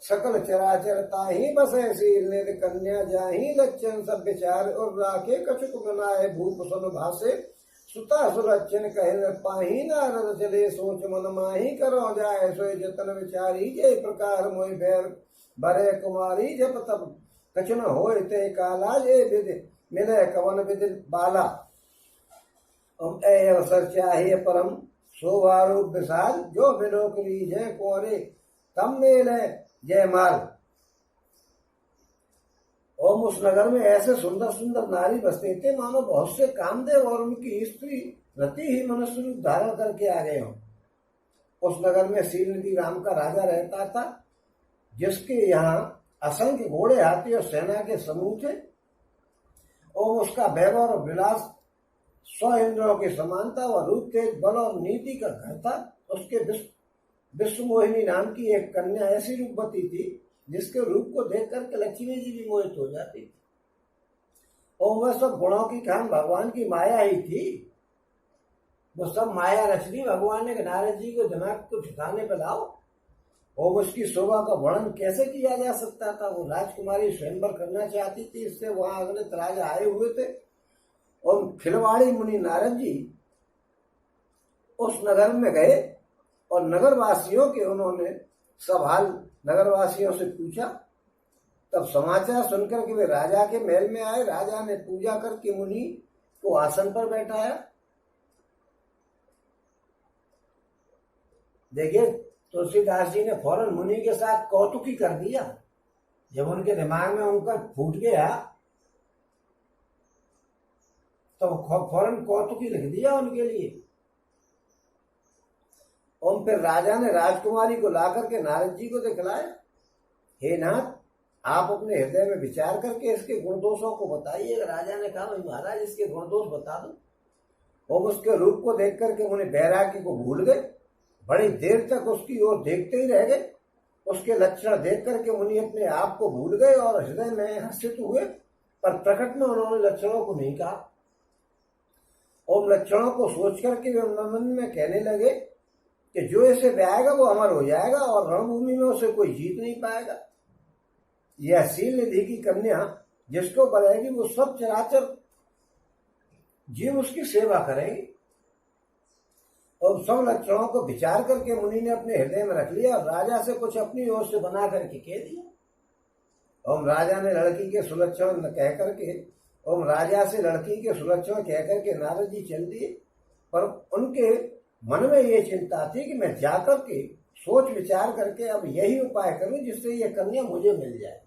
सकल चराचर ताही बसे शील निध कन्या जाही लक्षण सब विचार और राखे कछुक बनाए भूप सुन भासे सुता सुलक्षण कह पाही नारद चले सोच मन माही करो जाए सोई जतन विचारी जय प्रकार मोहि भैर भरे कुमारी जप तब कछुन होय ते काला जय विधि मिले कवन विधि बाला। ऐ अवसर चाहे परम शोभारूप विशाल जो विलोक लीजे कोरे तम मेले जय माल। ओम उस नगर में ऐसे सुंदर सुंदर नारी बसते थे मानो बहुत से कामदेव और उनकी स्त्री रति ही मनुष्य रूप धारण करके आ गए हों। उस नगर में शीलनिधि राम का राजा रहता था, जिसके यहाँ असंख्य घोड़े हाथी और सेना के समूह थे। ओम उसका वैभव और विलास 100 इंद्रों की समानता व रूप तेज बल और नीति का घर था। उसके विश्व मोहिनी नाम की एक कन्या ऐसी रूपवती थी जिसके रूप को देख करके लक्ष्मी जी भी मोहित हो जाती थी। और वह सब गुणों की खान भगवान की माया ही थी। वो सब माया रच दी भगवान ने, नारद जी को दिमाग को ठिकाने पे लाओ। और उसकी शोभा का वर्णन कैसे किया जा सकता था। वो राजकुमारी स्वयंवर करना चाहती थी, इससे वहां अगले राजा आए हुए थे। और खिलवाड़ी मुनि नारद जी उस नगर में गए और नगरवासियों के उन्होंने सब हाल नगरवासियों से पूछा। तब समाचार सुनकर के वे राजा के महल में आए। राजा ने पूजा करके मुनि को आसन पर बैठाया। देखिए, तुलसीदास जी ने फौरन मुनि के साथ कौतुकी कर दिया। जब उनके दिमाग में उनका फूट गया तो फौरन कौतुकी लिख दिया उनके लिए। और फिर राजा ने राजकुमारी को लाकर के नारद जी को दिखलाया। हे नाथ, आप अपने हृदय में विचार करके इसके गुण दोषों को बताइए। राजा ने कहा, भाई महाराज, इसके गुण दोष बता दो। और उसके रूप को देख करके उन्हें वैराग्य को भूल गए। बड़ी देर तक उसकी ओर देखते ही रह गए। उसके लक्षण देख करके मुनि अपने आप को भूल गए और हृदय में हर्षित हुए, पर प्रकट में उन्होंने लक्षणों को नहीं कहा। और लक्षणों को सोच करके वे मन में कहने लगे कि जो इसे ब्याएगा वो अमर हो जाएगा और रणभूमि में उसे कोई जीत नहीं पाएगा। यह शील निधि की कन्या जिसको बढ़ेगी वो सब चराचर जीव उसकी सेवा करेंगे। और सब लक्षणों को विचार करके मुनि ने अपने हृदय में रख लिया और राजा से कुछ अपनी ओर से बना करके कह दिया। और राजा ने लड़की के सुलक्षण कह करके राजा से लड़की के सुलक्षण कह करके नारद जी चल दिए। पर उनके मन में ये चिंता थी कि मैं जाकर के सोच विचार करके अब यही उपाय करूं जिससे ये कन्या मुझे मिल जाए।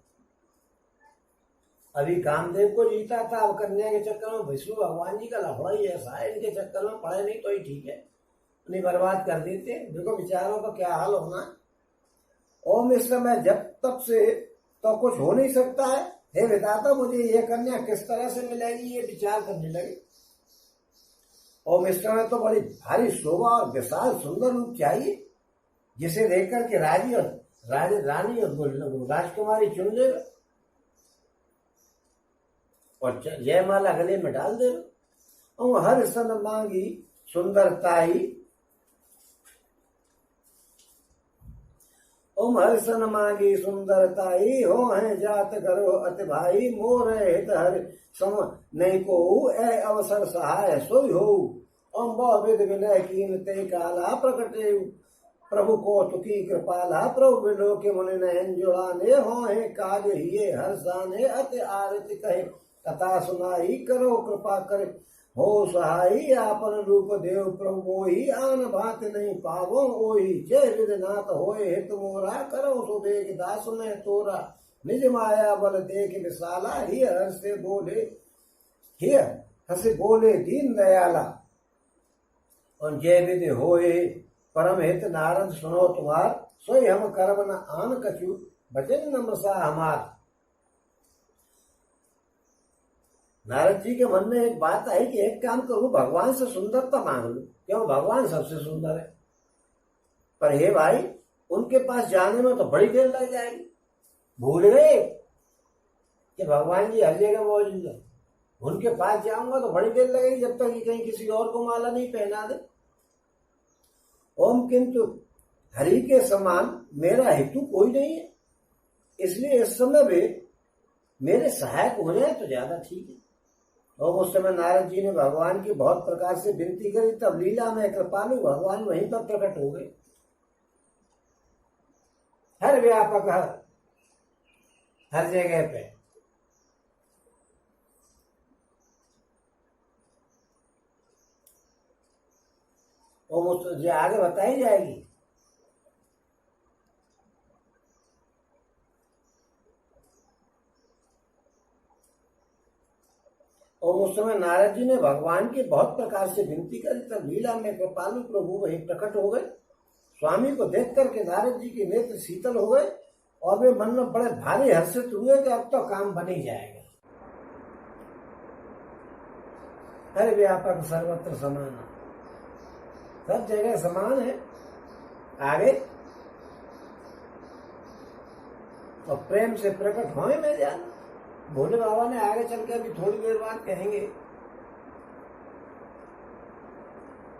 अभी कामदेव को जीता था, अब कन्या के चक्कर में विष्णु भगवान जी का लफड़ा ही ऐसा है, इनके चक्कर में पड़े नहीं तो ही ठीक है, नहीं बर्बाद कर देते। देखो विचारों का क्या हाल होना है। ओम इस समय जब तब से तो कुछ हो नहीं सकता है। हे विधाता, मुझे ये कन्या किस तरह से मिलेगी, ये विचार करने लगे। ओम इस समय तो बड़ी भारी शोभा और विशाल सुंदर रूप चाहिए जिसे देखकर के रानी और राजकुमारी चुन ले और जयमाला गले में डाल दे। और हर सन मांगी सुंदरताई, ओम हर सन मांगी सुंदरताई, हो है जात करो अति भाई, मोर हित हर सम नहीं को ए अवसर सहाय सोई हो। ओम विद विनय कीन ते काला, प्रकटे प्रभु को तुकी कृपाला, प्रभु बिलो के मुनि नयन जुड़ाने, हो है काज हिये हर साने, अति आरती कहे कथा सुनाई, करो कृपा करे हो सहाई, आपन रूप देव प्रभु मोही, आन भात नहीं पावो ओही, जय विधनाथ होए हित मोरा, करो सुबेग दास में तोरा, निज माया बल देख विशाला, हिय हर्ष बोले दीन दयाला। और जय विधि होए परम हित नारद सुनो तुम्हार, सोई हम करब न आन कछु, भजन नम्रसा हमार। नारद जी के मन में एक बात आई कि एक काम करूं, भगवान से सुंदरता मांग लूं, क्यों भगवान सबसे सुंदर है। पर हे भाई, उनके पास जाने में तो बड़ी देर लग जाएगी। भूल गए कि भगवान जी हर जगह मौजूद है। उनके पास जाऊंगा तो बड़ी देर लगेगी जब तक कि कहीं किसी और को माला नहीं पहना दे। ओम किंतु हरि के समान मेरा हेतु कोई नहीं है, इसलिए इस समय भी मेरे सहायक हो जाए तो ज्यादा ठीक है। और उस समय नारद जी ने भगवान की बहुत प्रकार से विनती करी। तब लीला में कृपालु भगवान वहीं पर प्रकट हो गए। हर व्यापक हर जगह पे। और मुझे आगे बताई जाएगी। और उस समय नारद जी ने भगवान की बहुत प्रकार से विनती करी। तब लीला में कृपालु प्रभु वही प्रकट हो गए। स्वामी को देख करके नारद जी के नेत्र शीतल हो गए और वे मन में बड़े भारी हर्षित हुए कि अब तो काम बन ही जाएगा। हर व्यापक सर्वत्र समान, सब जगह समान है। आगे और प्रेम से प्रकट होए में जाना। भोले बाबा ने आगे चल के अभी थोड़ी देर बाद कहेंगे।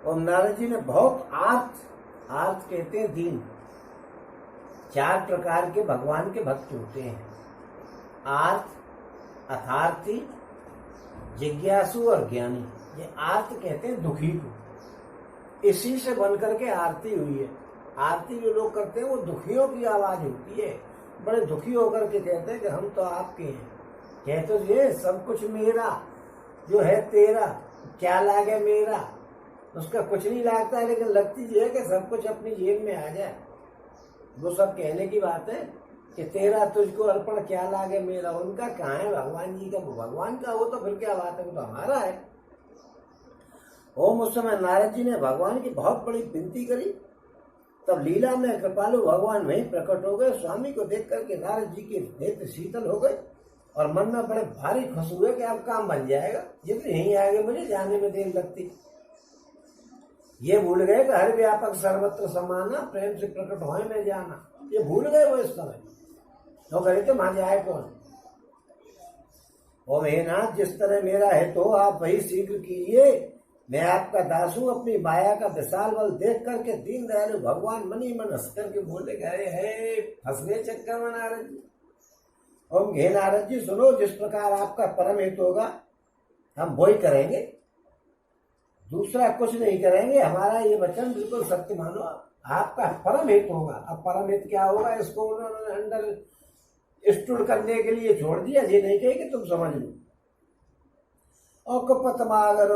और नारद जी ने बहुत आर्त कहते हैं दीन। 4 प्रकार के भगवान के भक्त होते हैं, आर्त, अथार्थी, जिज्ञासु और ज्ञानी। ये आर्त कहते हैं दुखी को। इसी से बनकर के आरती हुई है। आरती जो लोग करते हैं वो दुखियों की आवाज होती है। बड़े दुखी होकर के कहते हैं कि हम तो आपके हैं। कहते तो ये सब कुछ मेरा जो है तेरा, क्या लागे मेरा। उसका कुछ नहीं लागता है, लेकिन लगती ये है कि सब कुछ अपनी जेब में आ जाए। वो सब कहने की बात है कि तेरा तुझको अर्पण क्या लागे मेरा। उनका कहाँ है भगवान जी का? भगवान का हो तो फिर क्या बात है, वो तो हमारा है। ओम उस समय नारद जी ने भगवान की बहुत बड़ी विनती करी। तब लीला में कृपालु भगवान वहीं प्रकट हो गए। स्वामी को देख करके नारद जी के नेत्र शीतल हो गए और मन में बड़े भारी खुश हुए कि अब काम बन जाएगा। जितने यहीं आगे मुझे जाने में देर लगती। ये भूल गए कि हर व्यापक सर्वत्र समाना, प्रेम से प्रकट होए में जाना। ये भूल गए वो इस समय। तो करे तो वहां जाए कौन? ओम हे नाथ, जिस तरह मेरा है तो आप वही शीघ्र कीजिए। मैं आपका दास हूं। अपनी माया का विशाल बल देख करके दीन दयालु भगवान मनी मन हंस करके बोले गए है फंसने चक्कर में नारद जी। ओम हे नारद जी सुनो, जिस प्रकार आपका परम हित होगा हम वही करेंगे, दूसरा कुछ नहीं करेंगे। हमारा ये वचन बिल्कुल सत्य मानो। आपका परम हित होगा। अब परम हित क्या होगा, इसको उन्होंने अंडर स्टूड करने के लिए छोड़ दिया। ये नहीं कहे कि तुम समझ लो। और कपत मागर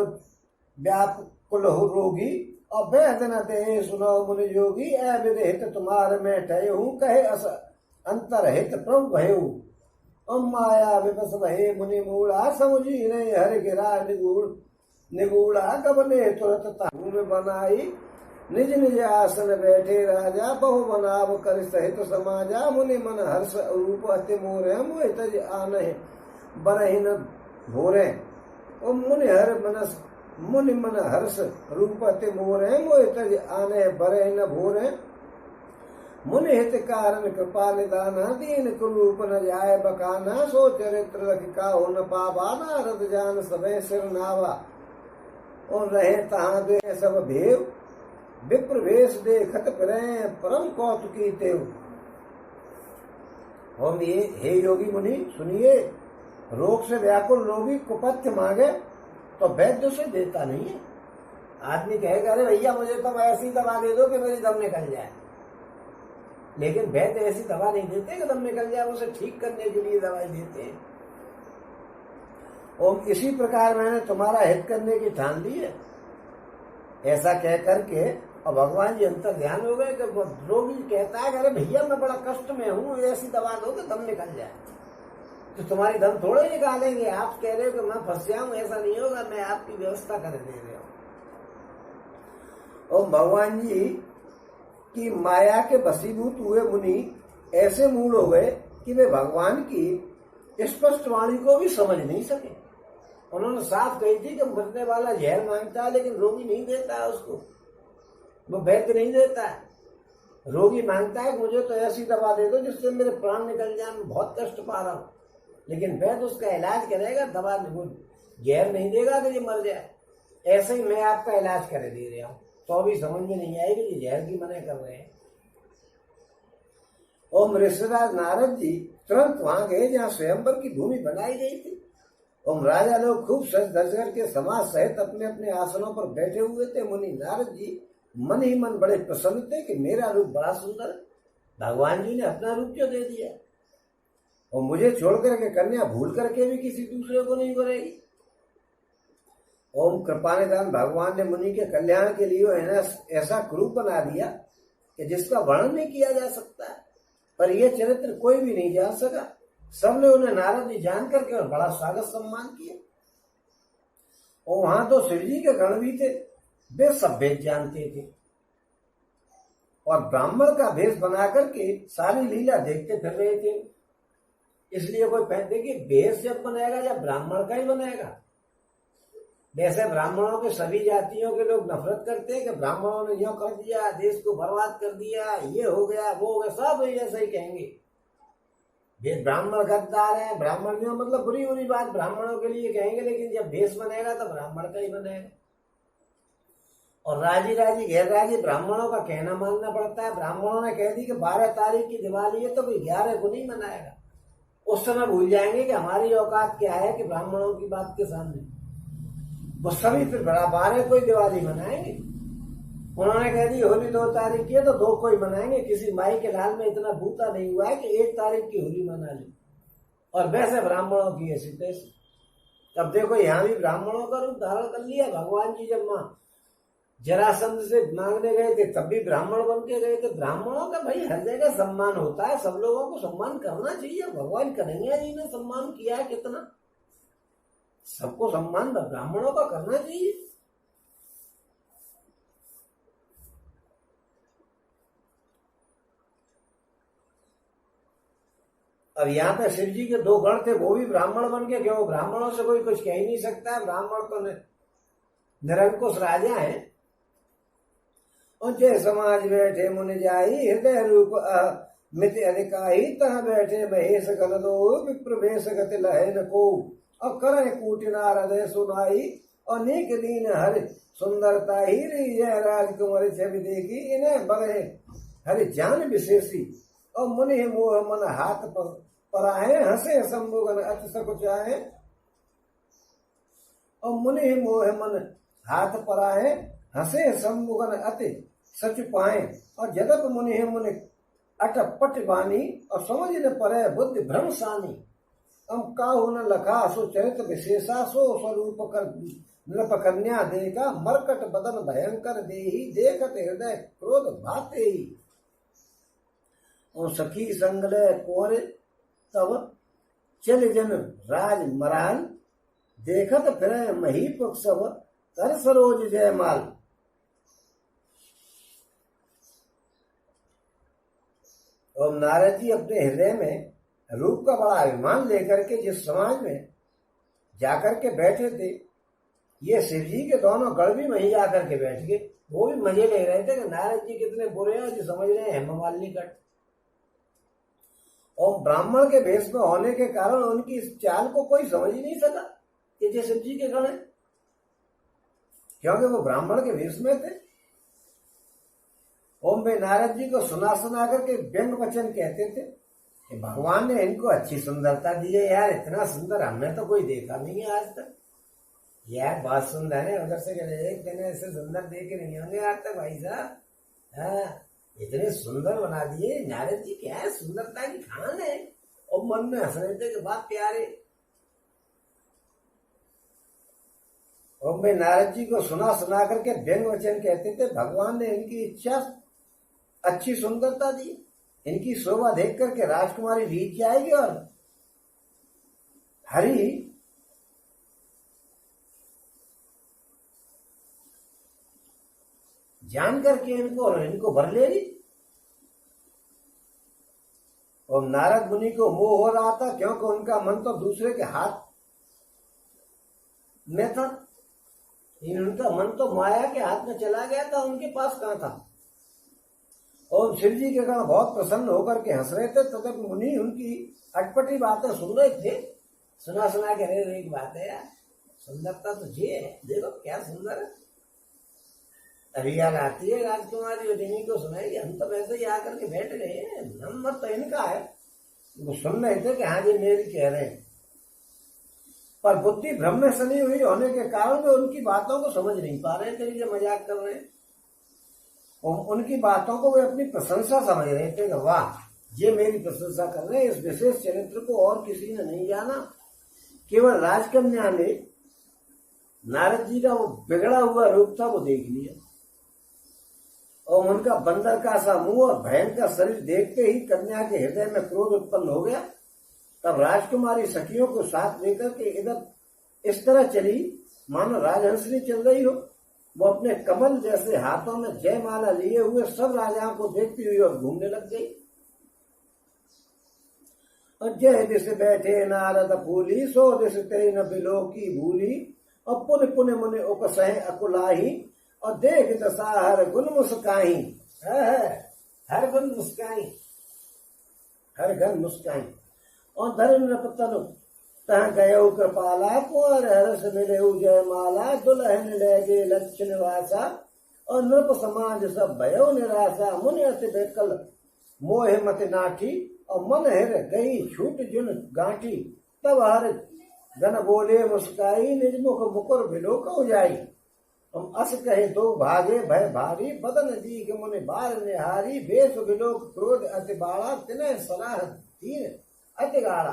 व्याकुल रोगी और वेदना दे सुनो मुनि योगी। अविदित तुम्हारे में ठय हूँ कहे अंतरहित प्रभु भयऊ। ओम माया विपस भये मुनि मूढ़ा समुझी नहीं हर गिरा निगूढ़ा कबले तुरत ताहू में बनाई। निज निज आसन बैठे राजा बहु बनाव कर सहित समाजा। मुनि मन हर्ष रूप अति मोरे मोहि तज आनहि बरहि न भोरे। मुनि मन हर्ष रूप अति मोरे मोहि तज आनहि बरहि न भोरे। मुनि हित कारण कृपा निदाना दीन कुरूप न जाय बकाना। सो चरित्र लखिका हो न पावा नारद जान सबे सिर नावा। और रहे तहाँ दे सब भेव विप्र वेश देखत फिरे परम कौतुकी तेव। हम ये हे योगी मुनि सुनिए, रोग से व्याकुल रोगी कुपथ्य मांगे तो वैद्य से देता नहीं है। आदमी कहेगा अरे भैया मुझे तो ऐसी दवा दे दो कि मेरी दम निकल जाए, लेकिन वैद्य ऐसी दवा नहीं देते कि दम निकल जाए। उसे ठीक करने के लिए दवाई देते हैं। और इसी प्रकार मैंने तुम्हारा हित करने की ठान ली है। ऐसा कह करके और भगवान जी अंतर ध्यान हो गए कि रोगी कहता है अरे भैया मैं बड़ा कष्ट में हूँ, ऐसी दवा दो कि दम निकल जाए। तो तुम्हारी दम थोड़े निकालेंगे। आप कह रहे हो कि मैं फंस जाऊं, ऐसा नहीं होगा। मैं आपकी व्यवस्था कर दे रहा हूँ। और भगवान जी की माया के वशीभूत हुए मुनि ऐसे मूड हो गए कि वे भगवान की स्पष्ट वाणी को भी समझ नहीं सके। उन्होंने साफ कही थी कि मरने वाला जहर मांगता है लेकिन रोगी नहीं देता है उसको, वो वैद्य नहीं देता है। रोगी मांगता है मुझे तो ऐसी दवा दे दो जिससे मेरे प्राण निकल जाए, मैं बहुत कष्ट पा रहा हूँ। लेकिन वैद्य उसका इलाज करेगा, दवा जहर नहीं देगा तो ये मर जाए। ऐसे ही मैं आपका इलाज कर दे रहा हूँ, तो अभी समझ में नहीं आएगी ये जहर की मना कर रहे हैं। ओम ऋषिराज नारद जी तुरंत वहां गए जहाँ स्वयंवर की भूमि बनाई गई थी। ओम राजा लोग खूब सज धज करके समाज सहित अपने अपने आसनों पर बैठे हुए थे। मुनि नारद जी मन ही मन बड़े प्रसन्न थे कि मेरा रूप बड़ा सुंदर है, भगवान जी ने अपना रूप क्यों दे दिया, और मुझे छोड़ करके कन्या भूल करके भी किसी दूसरे को नहीं करेगी। ओम कृपानिदान भगवान ने मुनि के कल्याण के लिए ऐसा क्रूप बना दिया कि जिसका वर्णन नहीं किया जा सकता है। पर यह चरित्र कोई भी नहीं जान सका। सबने उन्हें नारद जी जान करके और बड़ा स्वागत सम्मान किया। और वहां तो शिव जी के गण भी थे, वे सब वेद जानते थे और ब्राह्मण का भेष बना करके सारी लीला देखते फिर रहे थे। इसलिए कोई कहते कि भेष जब बनेगा या ब्राह्मण का ही बनेगा, वैसे ब्राह्मणों के सभी जातियों के लोग नफरत करते हैं कि ब्राह्मणों ने यूं कर दिया, देश को बर्बाद कर दिया, ये हो गया वो हो गया, सब ऐसा ही कहेंगे। ये ब्राह्मण गद्दार है, ब्राह्मण जो मतलब बुरी बुरी बात ब्राह्मणों के लिए कहेंगे, लेकिन जब भेष बनेगा तो ब्राह्मण का ही बनेगा। और राजी राजी गैर राजी ब्राह्मणों का कहना मानना पड़ता है। ब्राह्मणों ने कह दी कि 12 तारीख की दिवाली है तो कोई 11 को नहीं मनाएगा। उस समय भूल जाएंगे कि हमारी औकात क्या है कि ब्राह्मणों की बात के सामने वो सभी फिर 12 को ही दिवाली मनाएंगे। उन्होंने कह दी होली 2 तारीख की है तो 2 को ही मनाएंगे। किसी माई के लाल में इतना बूता नहीं हुआ है कि 1 तारीख की होली मना ले। और वैसे ब्राह्मणों की ऐसी तैसी। अब देखो यहाँ भी ब्राह्मणों का रूप धारण कर लिया। भगवान जी जब माँ जरासंध से मांगने गए थे तब भी ब्राह्मण बन के गए थे। ब्राह्मणों का भाई हर जगह सम्मान होता है, सब लोगों को सम्मान करना चाहिए। भगवान कन्हैया जी ने सम्मान किया है कितना, सबको सम्मान ब्राह्मणों का करना चाहिए। अब यहाँ पे शिव जी के 2 गण थे, वो भी ब्राह्मण बन के, क्यों ब्राह्मणों से कोई कुछ कह ही नहीं सकता है। ब्राह्मण तो निरंकुश राजा है। ऊंचे समाज बैठे मुनि जाई, हृदय रूप मित अधिकाई, तह बैठे महेश गण दो, विप्रवेश गति लहे न को, और करे कूटिनार हृदय सुनाई, और नीक दीन हरि सुंदरता ही रही जय राजकुमारी छवि देखी, इन्हें बड़े हरि जान विशेषी, और मुनि मोह मन हाथ पराए, हंसे शंभुगन अति सकुचाए, और मुनि मोह मन हाथ पराए, हंसे शंभुगन अति सच पाए, और जदप मुनि मुनि अटपट बानी, और समझ न परे बुद्धि भ्रम सानी, हम काहू न लखा सो चरित विशेषा, सो स्वरूप कर नृप कन्या देगा, मरकट बदन भयंकर देही, देखत हृदय क्रोध भाते ही, और सखी संगले कोरे तब चल जन राज मराल, देखत फिर महीपक सब कर सरोज जयमाल। और नारद जी अपने हृदय में रूप का बड़ा अभिमान लेकर के जिस समाज में जाकर के बैठे थे, ये शिव जी के दोनों गण भी वहीं जाकर के बैठ गए। वो भी मजे ले रहे थे कि नारद जी कितने बुरे हैं, जो समझ रहे हैं हेममालिनी कट। और ब्राह्मण के भेष में होने के कारण उनकी इस चाल को कोई समझ ही नहीं सका कि ये शिव जी के गण है, क्योंकि वो ब्राह्मण के भेष में थे। ओम में नारद जी को सुना सुना करके व्यंग वचन कहते थे कि भगवान ने इनको अच्छी सुंदरता दी है यार, इतना सुंदर हमने तो कोई देखा नहीं है आज तक। यार बहुत सुंदर है, उधर से एक दिन ऐसे सुंदर देखे नहीं होंगे आज तक भाई साहब। हाँ, इतने सुंदर बना दिए नारद जी, क्या है सुंदरता की खान है। और मन में हंस रहे थे कि बात प्यारे। और मैं नारद जी को सुना सुना करके व्यंग वचन कहते थे। भगवान ने इनकी इच्छा अच्छी सुंदरता दी, इनकी शोभा देख करके राजकुमारी रीत जाएगी, और हरि जान करके इनको भर लेगी। और नारद मुनि को मोह हो रहा था, क्योंकि उनका मन तो दूसरे के हाथ में था। उनका मन तो माया के हाथ में चला गया था, उनके पास कहां था। और शिव जी के गण बहुत प्रसन्न होकर के हंस रहे थे, तो तब मुनि उनकी अटपटी बातें सुन रहे थे। सुना सुना के रहे, एक बात है यार, सुंदरता तो ये है, देखो क्या सुंदर है। अभी याद आती है राजकुमारी उन्हीं को सुनाई, हम तो वैसे ही आकर के बैठ गए, नंबर तो इनका है। वो सुन रहे थे कि हाँ जी मेरी कह रहे हैं, पर बुद्धि भ्रम में सनी हुई होने के कारण वे उनकी बातों को समझ नहीं पा रहे थे, जो मजाक कर रहे हैं। उनकी बातों को वे अपनी प्रशंसा समझ रहे थे कि वाह ये मेरी प्रशंसा कर रहे हैं। इस विशेष चरित्र को और किसी ने नहीं जाना, केवल राजकन्या ने नारद जी का वो बिगड़ा हुआ रूप था वो देख लिया। और उनका बंदर का सा मुंह और भयंकर शरीर देखते ही कन्या के हृदय में क्रोध उत्पन्न हो गया। तब राजकुमारी सखियों को साथ लेकर के इधर इस तरह चली मानो राजहंसनी चल रही हो। वो अपने कमल जैसे हाथों में जयमाला लिए हुए सब राजाओं को देखती हुई और घूमने लग गई। और जय दिश बैठे नारद फूली, सो दिश ते न बिलो की भूली, और पुन पुन मुनि उपसह अकुलाही, और देख दशा हर गुण मुस्काई, हर गुण मुस्काई, हर गन मुस्काई। और धर्म नृपतनु तह गयो कृपाला, कुंवर हरस मिले जयमाला, दुल्हन ले गे लक्ष्य निवासा, और नृप समाज सब भयो निराशा, मुनि अति बेकल मोह मत नाठी, और मन हिर गई छूट जुन गांठी, तब हर गन बोले मुस्काई, निज मुख मुकुर बिलोक हो जाई, हम अस कहे दो भागे भय भारी, बदन दीघ मुनि बार निहारी, बेस बिलोक क्रोध अति बाड़ा, तिन्ह सलाह दीन अति गाड़ा,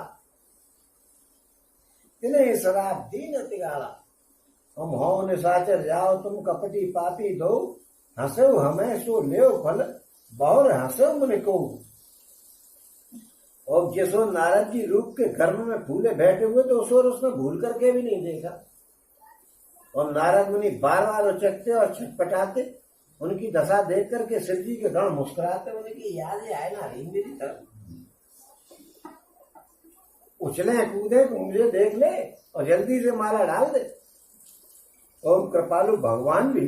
तिन्ह शराब दीन अति गाड़ा। हम हो निशाचर जाओ तुम कपटी पापी दो, हंसो हमें सो ले फल, बहुर हंसो मुनि को। और जिसो नारद जी रूप के गर्भ में फूले बैठे हुए तो उसने भूल करके भी नहीं देखा। और नारद मुनि बार बार उचकते और छटपटाते, उनकी दशा देख करके शिव जी के गण मुस्कुराते, उनकी याद आए ना रही मेरी तरफ, उछले कूदे तो मुझे देख ले और जल्दी से माला डाल दे। और कृपालु भगवान भी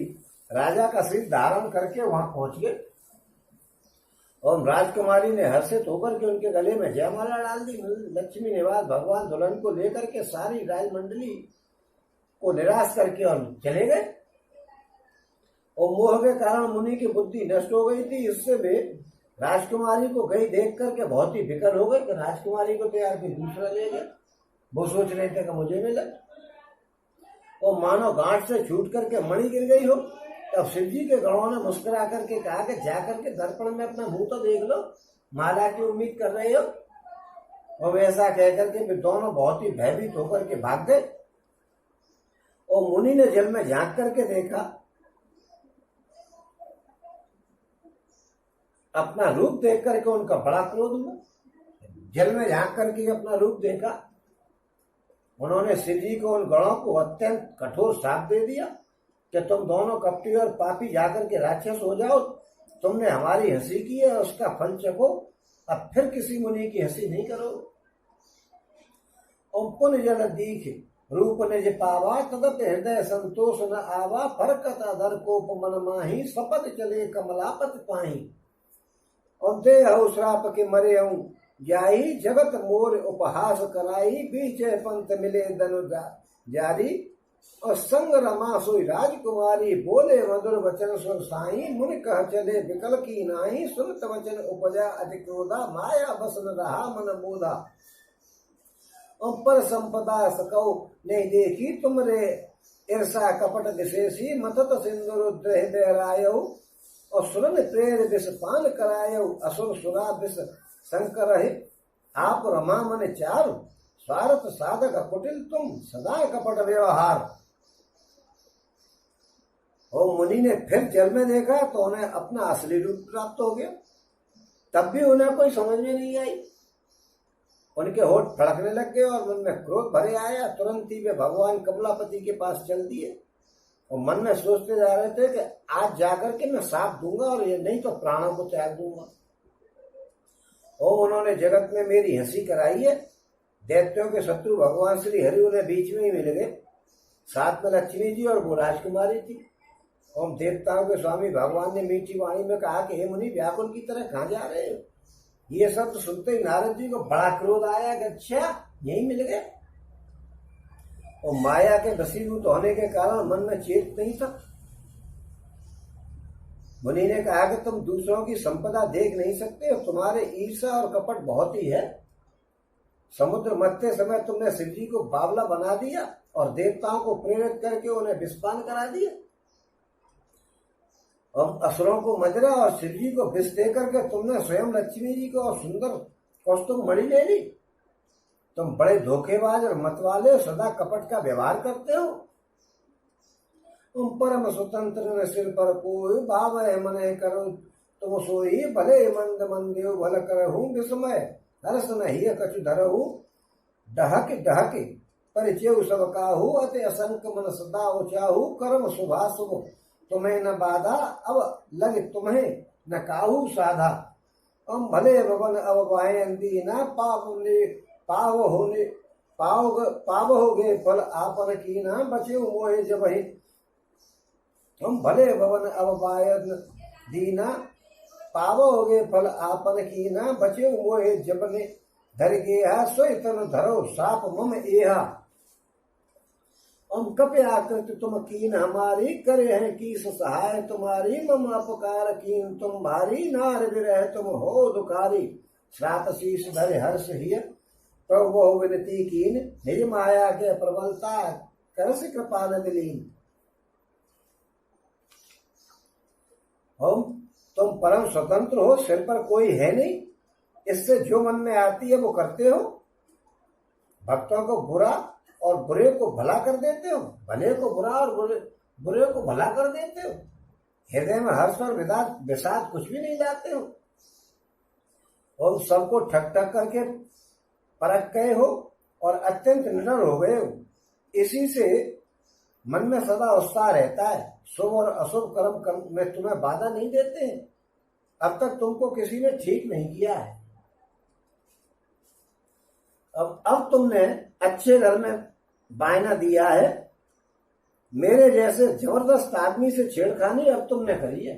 राजा का सिर धारण करके वहां पहुंच गए, और राजकुमारी ने हर्षित होकर के उनके गले में जयमाला डाल दी। लक्ष्मी निवास भगवान दुल्हन को लेकर के सारी राजमंडली को निराश करके और चले गए। और मोह के कारण मुनि की बुद्धि नष्ट हो गई थी, इससे वे राजकुमारी को गई देख करके बहुत ही विकल हो गए कि राजकुमारी को तो यार कोई दूसरा ले गया। वो सोच रहे थे कि मुझे मिला, और मानो गांठ से छूट करके मणि गिर गई हो। तब शिव जी के गणों ने मुस्कुरा करके कहा कि जाकर के दर्पण में अपना मुंह तो देख लो, माला की उम्मीद कर रहे हो। और वैसा कहकर के वे दोनों बहुत ही भयभीत होकर के भाग गए। और मुनि ने जल में झांक करके देखा, अपना रूप देख करके उनका बड़ा क्रोध हुआ। जल में झांक करके अपना रूप देखा, उन्होंने शिव जी को उन गणों को अत्यंत कठोर श्राप दे दिया कि तुम दोनों कपटी और पापी जाकर के राक्षस हो जाओ, तुमने हमारी हंसी की है, उसका फल चखो, अब फिर किसी मुनि की हंसी नहीं करो। और पुन जल दीख रूप निज पावा, तदप हृदय संतोष न आवा, फरकत अधर कोप मन माही, सपद चले कमलापत पाही। और दे हो श्राप के मरे हूं जाई, जगत मोर उपहास कराई, बीच पंथ मिले दनु जारी, और संग रमा सोई राजकुमारी, बोले मधुर वचन सुन साई, मुनि कह चले विकल की नाई, सुनत वचन उपजा अति क्रोधा, माया बस न रहा मन मोधा। और पर संपदा सकौ नहीं देखी, तुमरे ईर्षा कपट विशेषी, मतत सिंदूर हृदय रायौ, और सुरन प्रेर विष पान करायौ, असुर सुरा विष शंकर है, आप रमा मन चारु, स्वार्थ साधक कुटिल तुम, सदा कपट व्यवहार। और मुनि ने फिर जल में देखा तो उन्हें अपना असली रूप प्राप्त हो गया। तब भी उन्हें कोई समझ में नहीं आई, उनके होठ फड़कने लग गए और मन में क्रोध भरे आया। तुरंत ही वे भगवान कमलापति के पास चल दिए और मन में सोचते जा रहे थे कि आज जाकर के मैं साथ दूंगा और ये नहीं तो प्राणों को त्याग दूंगा। और उन्होंने जगत में मेरी हंसी कराई है। दैत्यों के शत्रु भगवान श्री हरि उन्हें बीच में ही मिल गए, साथ में लक्ष्मी जी और वो राजकुमारी थी। और देवताओं के स्वामी भगवान ने मीठी वाणी में कहा कि हे मुनि, व्याकुल की तरह कहाँ जा रहे हो। ये सब तो सुनते ही नारद जी को बड़ा क्रोध आया कि अच्छा यही मिल गए। और माया के वशीभूत होने के कारण मन में चेत नहीं था। मुनि ने कहा कि तुम दूसरों की संपदा देख नहीं सकते और तुम्हारे ईर्षा और कपट बहुत ही है। समुद्र मथते समय तुमने शिव जी को बावला बना दिया और देवताओं को प्रेरित करके उन्हें विस्पान करा दिया। और असुरों को मजरा और शिव जी को विष दे करके तुमने स्वयं लक्ष्मी जी को और सुंदर कौस्तुभ मणि ले ली। तुम बड़े धोखेबाज और मतवाले, सदा कपट का व्यवहार करते हो। तुम परम स्वतंत्र न सिर पर कोई, भाव मन करो तुम सोई, भले मंद मंदेव भल करहूं, विस्मय हर्ष नहीं कछु धरहूं, डहक डहक परिचय सब काहू, अति असंक मन सदा उचाहू, कर्म शुभा शुभ तुम्हें न बाधा, अब लग तुम्हें न काहू साधा। हम भले भवन अब बाहें दीना, पाव होने पावोगे फल आपन कीना, बचे मोहे जब ही तुम भले भवन अवपायन दीना। पावोगे फल आपन कीना, बचे मोहे जब ने धर गेहा, सोई तन धरो साप मम एहा। हम कपे आकृत तुम कीन हमारी, करे हैं कीस सहाय तुम्हारी। मम अपकार कीन तुम भारी, नार विरह तुम हो दुखारी। श्रात शीश धरे हर्ष हिय, प्रभु बहु विनती कीन। निज माया के प्रबलता, करस कृपा न दिलीन। हम तुम परम स्वतंत्र हो, सिर पर कोई है नहीं, इससे जो मन में आती है वो करते हो। भक्तों को बुरा और बुरे को भला कर देते हो, भले को बुरा और बुरे को भला कर देते हो। हृदय में हर्ष और विषाद कुछ भी नहीं लाते हो। और सबको ठक ठक करके परख गए हो और अत्यंत निडर हो गए हो। इसी से मन में सदा उत्साह रहता है। शुभ और अशुभ कर्म में तुम्हें बाधा नहीं देते हैं। अब तक तुमको किसी ने ठीक नहीं किया है। अब तुमने अच्छे घर में बायना दिया है। मेरे जैसे जबरदस्त आदमी से छेड़खानी अब तुमने करी है।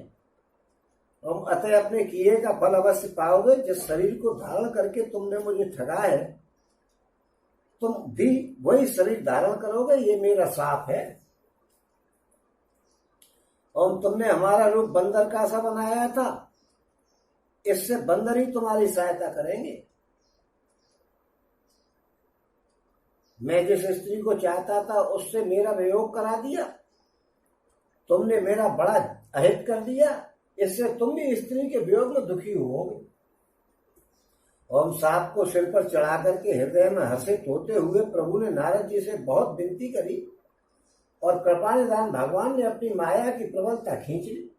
तुम अतः अपने किए का फल अवश्य पाओगे। जिस शरीर को धारण करके तुमने मुझे ठगा है, तुम भी वही शरीर धारण करोगे, ये मेरा साफ है। और तुमने हमारा रूप बंदर का सा बनाया था, इससे बंदर ही तुम्हारी सहायता करेंगे। मैं जिस स्त्री को चाहता था उससे मेरा वियोग करा दिया, तुमने मेरा बड़ा अहित कर दिया, इससे तुम भी स्त्री के वियोग में दुखी होगे। ओम सांप को सिर पर चढ़ा करके हृदय में हर्षित होते हुए प्रभु ने नारद जी से बहुत विनती करी और कृपा निधान भगवान ने अपनी माया की प्रबलता खींच ली।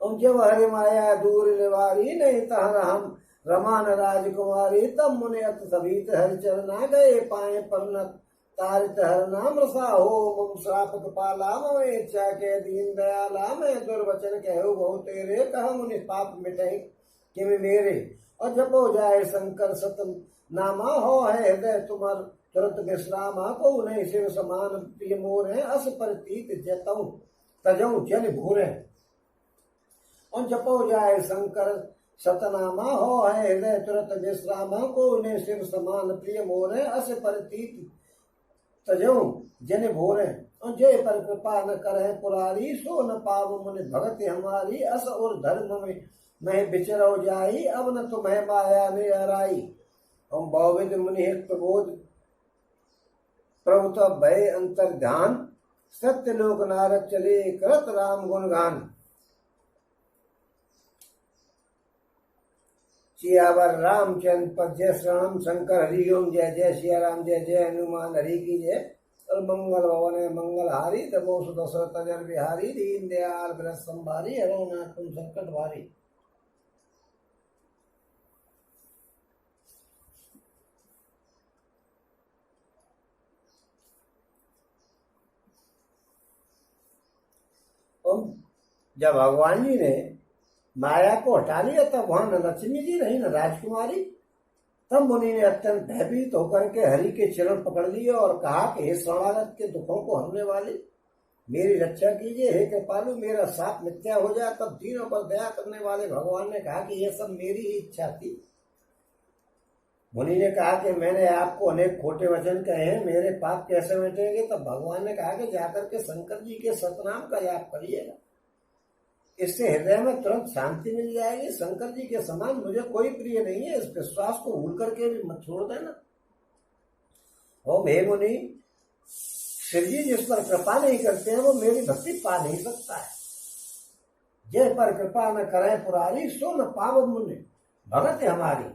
और जब हरि माया दूर निवारी, नहीं तहर हम रमान राजकुमारी। तब मुनि अत सभीत हरि चरना, गए पाए परनत तारित हर नाम। रसा हो मम श्राप कृपाला, मम इच्छा के दीन दयाला। मैं दुर्वचन कहु बहु तेरे, कह मुनि पाप मिटहि किम मेरे। और जपो जाए शंकर सतम नामा, हो है हृदय तुम्हार तुरंत विश्रामा। को नहीं शिव समान प्रिय मोर है, अस परितीत जतऊ तजऊ जल भूर है। और जपो जाए शंकर सतनामा, हो है हृदय तुरंत विश्रामा। को उन्हें शिव समान प्रिय मोर है, अस परितीत तजऊ जन भोर है। और जय पर कृपा न करे पुरारी, सो न पाव मुनि भगत हमारी। अस और धर्म में मैं विचरो जाई, अब न तुम्हें माया में हराई। हम बहुविध मुनि प्रबोध प्रभु तब भय अंतर ध्यान। सत्य लोक नारद चले, करत राम गुणगान। सियावर रामचंद्र पद जय श्री राम शंकर हरि ओम। जय जय सिया राम, जय जय हनुमान हरि की जय। और मंगल भवन मंगल हारी, तबो सुदशरथ अजर बिहारी। दीन दयाल ब्रज संभारी, हरो नाथ तुम संकट भारी। जब भगवान जी ने माया को हटा लिया, तब वहां न लक्ष्मी जी रही न राजकुमारी। तब मुनि ने अत्यंत भयभीत होकर के हरि के चरण पकड़ लिए और कहा कि हे शरणागत के दुखों को हरने वाले, मेरी रक्षा कीजिए। हे कृपालु, मेरा साप मिथ्या हो जाए। तब दीनों पर दया करने वाले भगवान ने कहा कि यह सब मेरी ही इच्छा थी। मुनि ने कहा कि मैंने आपको अनेक खोटे वचन कहे हैं, मेरे पाप कैसे मिटेंगे। तब भगवान ने कहा कि जाकर के शंकर जी के सतनाम का जाप करिएगा, इससे हृदय में तुरंत शांति मिल जाएगी। शंकर जी के समान मुझे कोई प्रिय नहीं है, इस विश्वास को भूल करके भी मत छोड़ देना। ओम हे मुनि, शिव जी जिस पर कृपा नहीं करते हैं वो मेरी भक्ति पा नहीं सकता है। जय पर कृपा न करे पुरारी, सो न पाव मुनि भगत हमारी।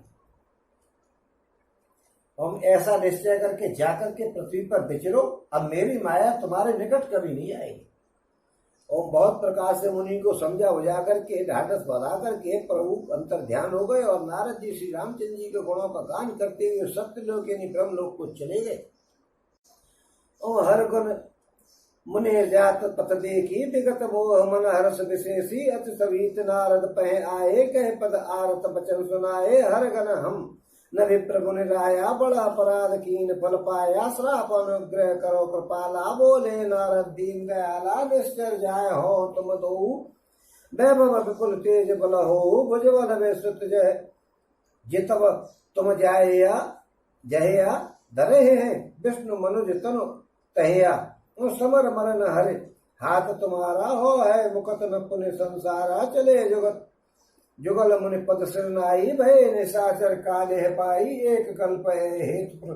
हम ऐसा निश्चय करके जाकर के पृथ्वी पर विचरो, अब मेरी माया तुम्हारे निकट कभी नहीं आएगी। और बहुत प्रकार से मुनि को समझा बुझा करके ढाढ़स बढ़ा करके प्रभु अंतर ध्यान हो गए और नारद जी श्री रामचंद्र जी के गुणों का गान करते हुए सत्यलोक यानी ब्रह्म लोक को चले गए। और हर गुण मुनि जात पथ देखी, विगत मोह मन हर्ष विशेषी। अति सभीत नारद पह आए, कह पद आरत बचन सुनाए। हर गण हम न विप्र गुण राया बड़ा अपराध कीन फल पाया श्राप अनुग्रह करो कृपाला बोले नारद दीन दयाला निश्चर जाय हो तुम दो वैभव विपुल तेज बल हो भुज बल विस्तृत जय जितव तुम जाया जहया धरे हैं विष्णु मनुज तनु तहया समर मरण हरे हाथ तुम्हारा हो है मुकत न पुण्य संसारा चले जुगत जुगल मुनि पद सिरनाई भय निशाचर काले पाई एक कल्प हेतु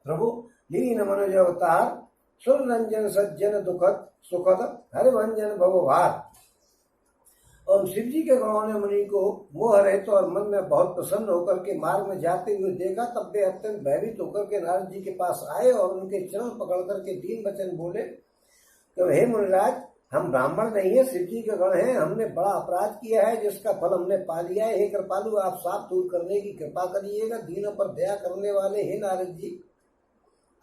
प्रभु लीन मनुज अवतार सुर रंजन सज्जन दुखद सुखद हरिभंजन भवभार। और शिव जी के गणों ने मुनि को मोह रहित और मन में बहुत प्रसन्न होकर के मार्ग में जाते हुए देखा। तब वे अत्यंत भयभीत होकर के नारद जी के पास आए और उनके चरण पकड़ करके दीन वचन बोले तो हे मुनिराज, हम ब्राह्मण नहीं है, शिव जी के गण हैं, हमने बड़ा अपराध किया है जिसका फल हमने पा लिया है। हे कृपालु, आप साफ दूर करने की कृपा करिएगा। दीनों पर दया करने वाले हे नारद जी,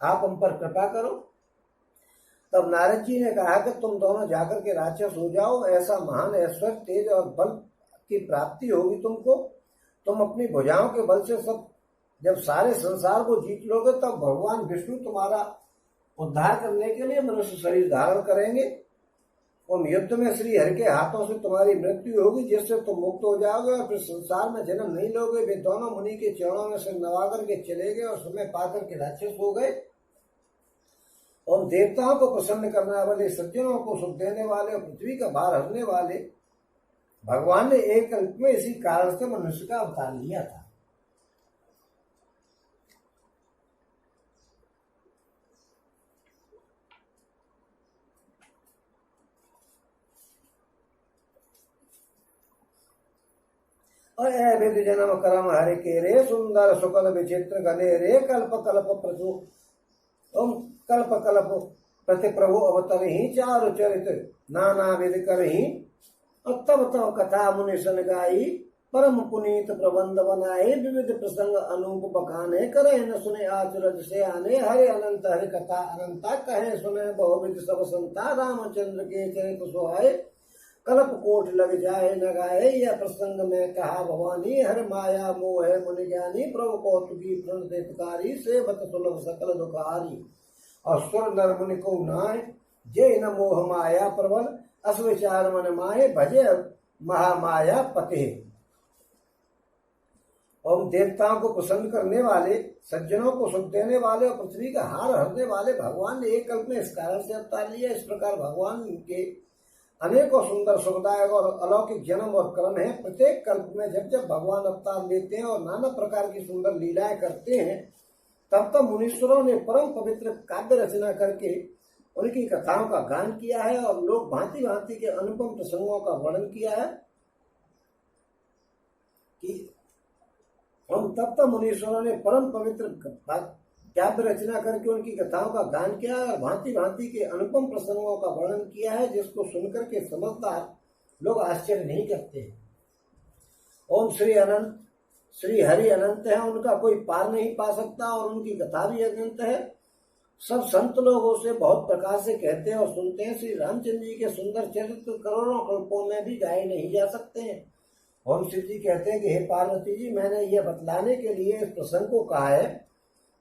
आप हम पर कृपा करो। तब नारद जी ने कहा कि तुम दोनों जाकर के राक्षस हो जाओ, ऐसा महान ऐश्वर्य तेज और बल की प्राप्ति होगी तुमको। तुम अपनी भुजाओं के बल से सब जब सारे संसार को जीत लोगे तब भगवान विष्णु तुम्हारा उद्धार करने के लिए मनुष्य शरीर धारण करेंगे। और युद्ध में श्री हरि के हाथों से तुम्हारी मृत्यु होगी जिससे तुम मुक्त हो जाओगे और फिर संसार में जन्म नहीं लोगे। वे दोनों मुनि के चरणों में सिर नवा करके चले गए और समय पाकर के राक्षस हो गए। और देवताओं को प्रसन्न करने वाले, सज्जनों को सुख देने वाले और पृथ्वी का भार हरने वाले भगवान ने एक कल्प में इसी कारण से मनुष्य का अवतार लिया था। और विधि जन्म कर्म हरि के रे सुंदर सुकल विचित्र गणे रे कल्प कल्प प्रभु तुम कल्प कल्प प्रति प्रभु अवतर ही चारु चरित नाना विधि कर ही और तब तब कथा मुनि सन गाई परम पुनीत प्रबंध बनाए विविध प्रसंग अनूप बखाने करे न सुने आचरज से आने हरे अनंत हरि कथा अनंता कहे सुने बहुविध सब संता रामचंद्र के चरित सुहाए कल्प कोट लग जाए न गाए यह प्रसंग में कहा भवानी हर माया मोह मुनि ज्ञानी प्रभु कौतुकी प्रणतिकारी से बत सुलभ सकल दुखारी। और सुर नर मुनि को नाय जय न मोह माया प्रबल अस विचार मन माए भजे महामाया पते। और देवताओं को प्रसन्न करने वाले, सज्जनों को सुख देने वाले और पृथ्वी का हार हरने वाले भगवान ने एक कल्प में इस कारण से अवतार लिया। इस प्रकार भगवान के अनेकों सुंदर सुखदायक और अलौकिक जन्म और कर्म है। प्रत्येक कल्प में जब जब भगवान अवतार लेते हैं और नाना प्रकार की सुंदर लीलाएं करते हैं तब तब मुनीश्वरों ने परम पवित्र काव्य रचना करके उनकी कथाओं का गान किया है और लोग भांति भांति के अनुपम प्रसंगों का वर्णन किया है कि हम तब तक मुनीश्वरों ने परम पवित्र काव्य रचना करके उनकी कथाओं का गान किया और भांति भांति के अनुपम प्रसंगों का वर्णन किया है जिसको सुनकर के समझदार लोग आश्चर्य नहीं करते। ओम श्री अनंत, श्री हरि अनंत है, उनका कोई पार नहीं पा सकता और उनकी कथा भी अनंत है। सब संत लोग उसे बहुत प्रकार से कहते हैं और सुनते हैं। श्री रामचंद्र जी के सुंदर चरित्र करोड़ों कल्पों में भी गाए नहीं जा सकते हैं। ओम शिव जी कहते हैं कि हे पार्वती जी, मैंने यह बतलाने के लिए इस प्रसंग को कहा है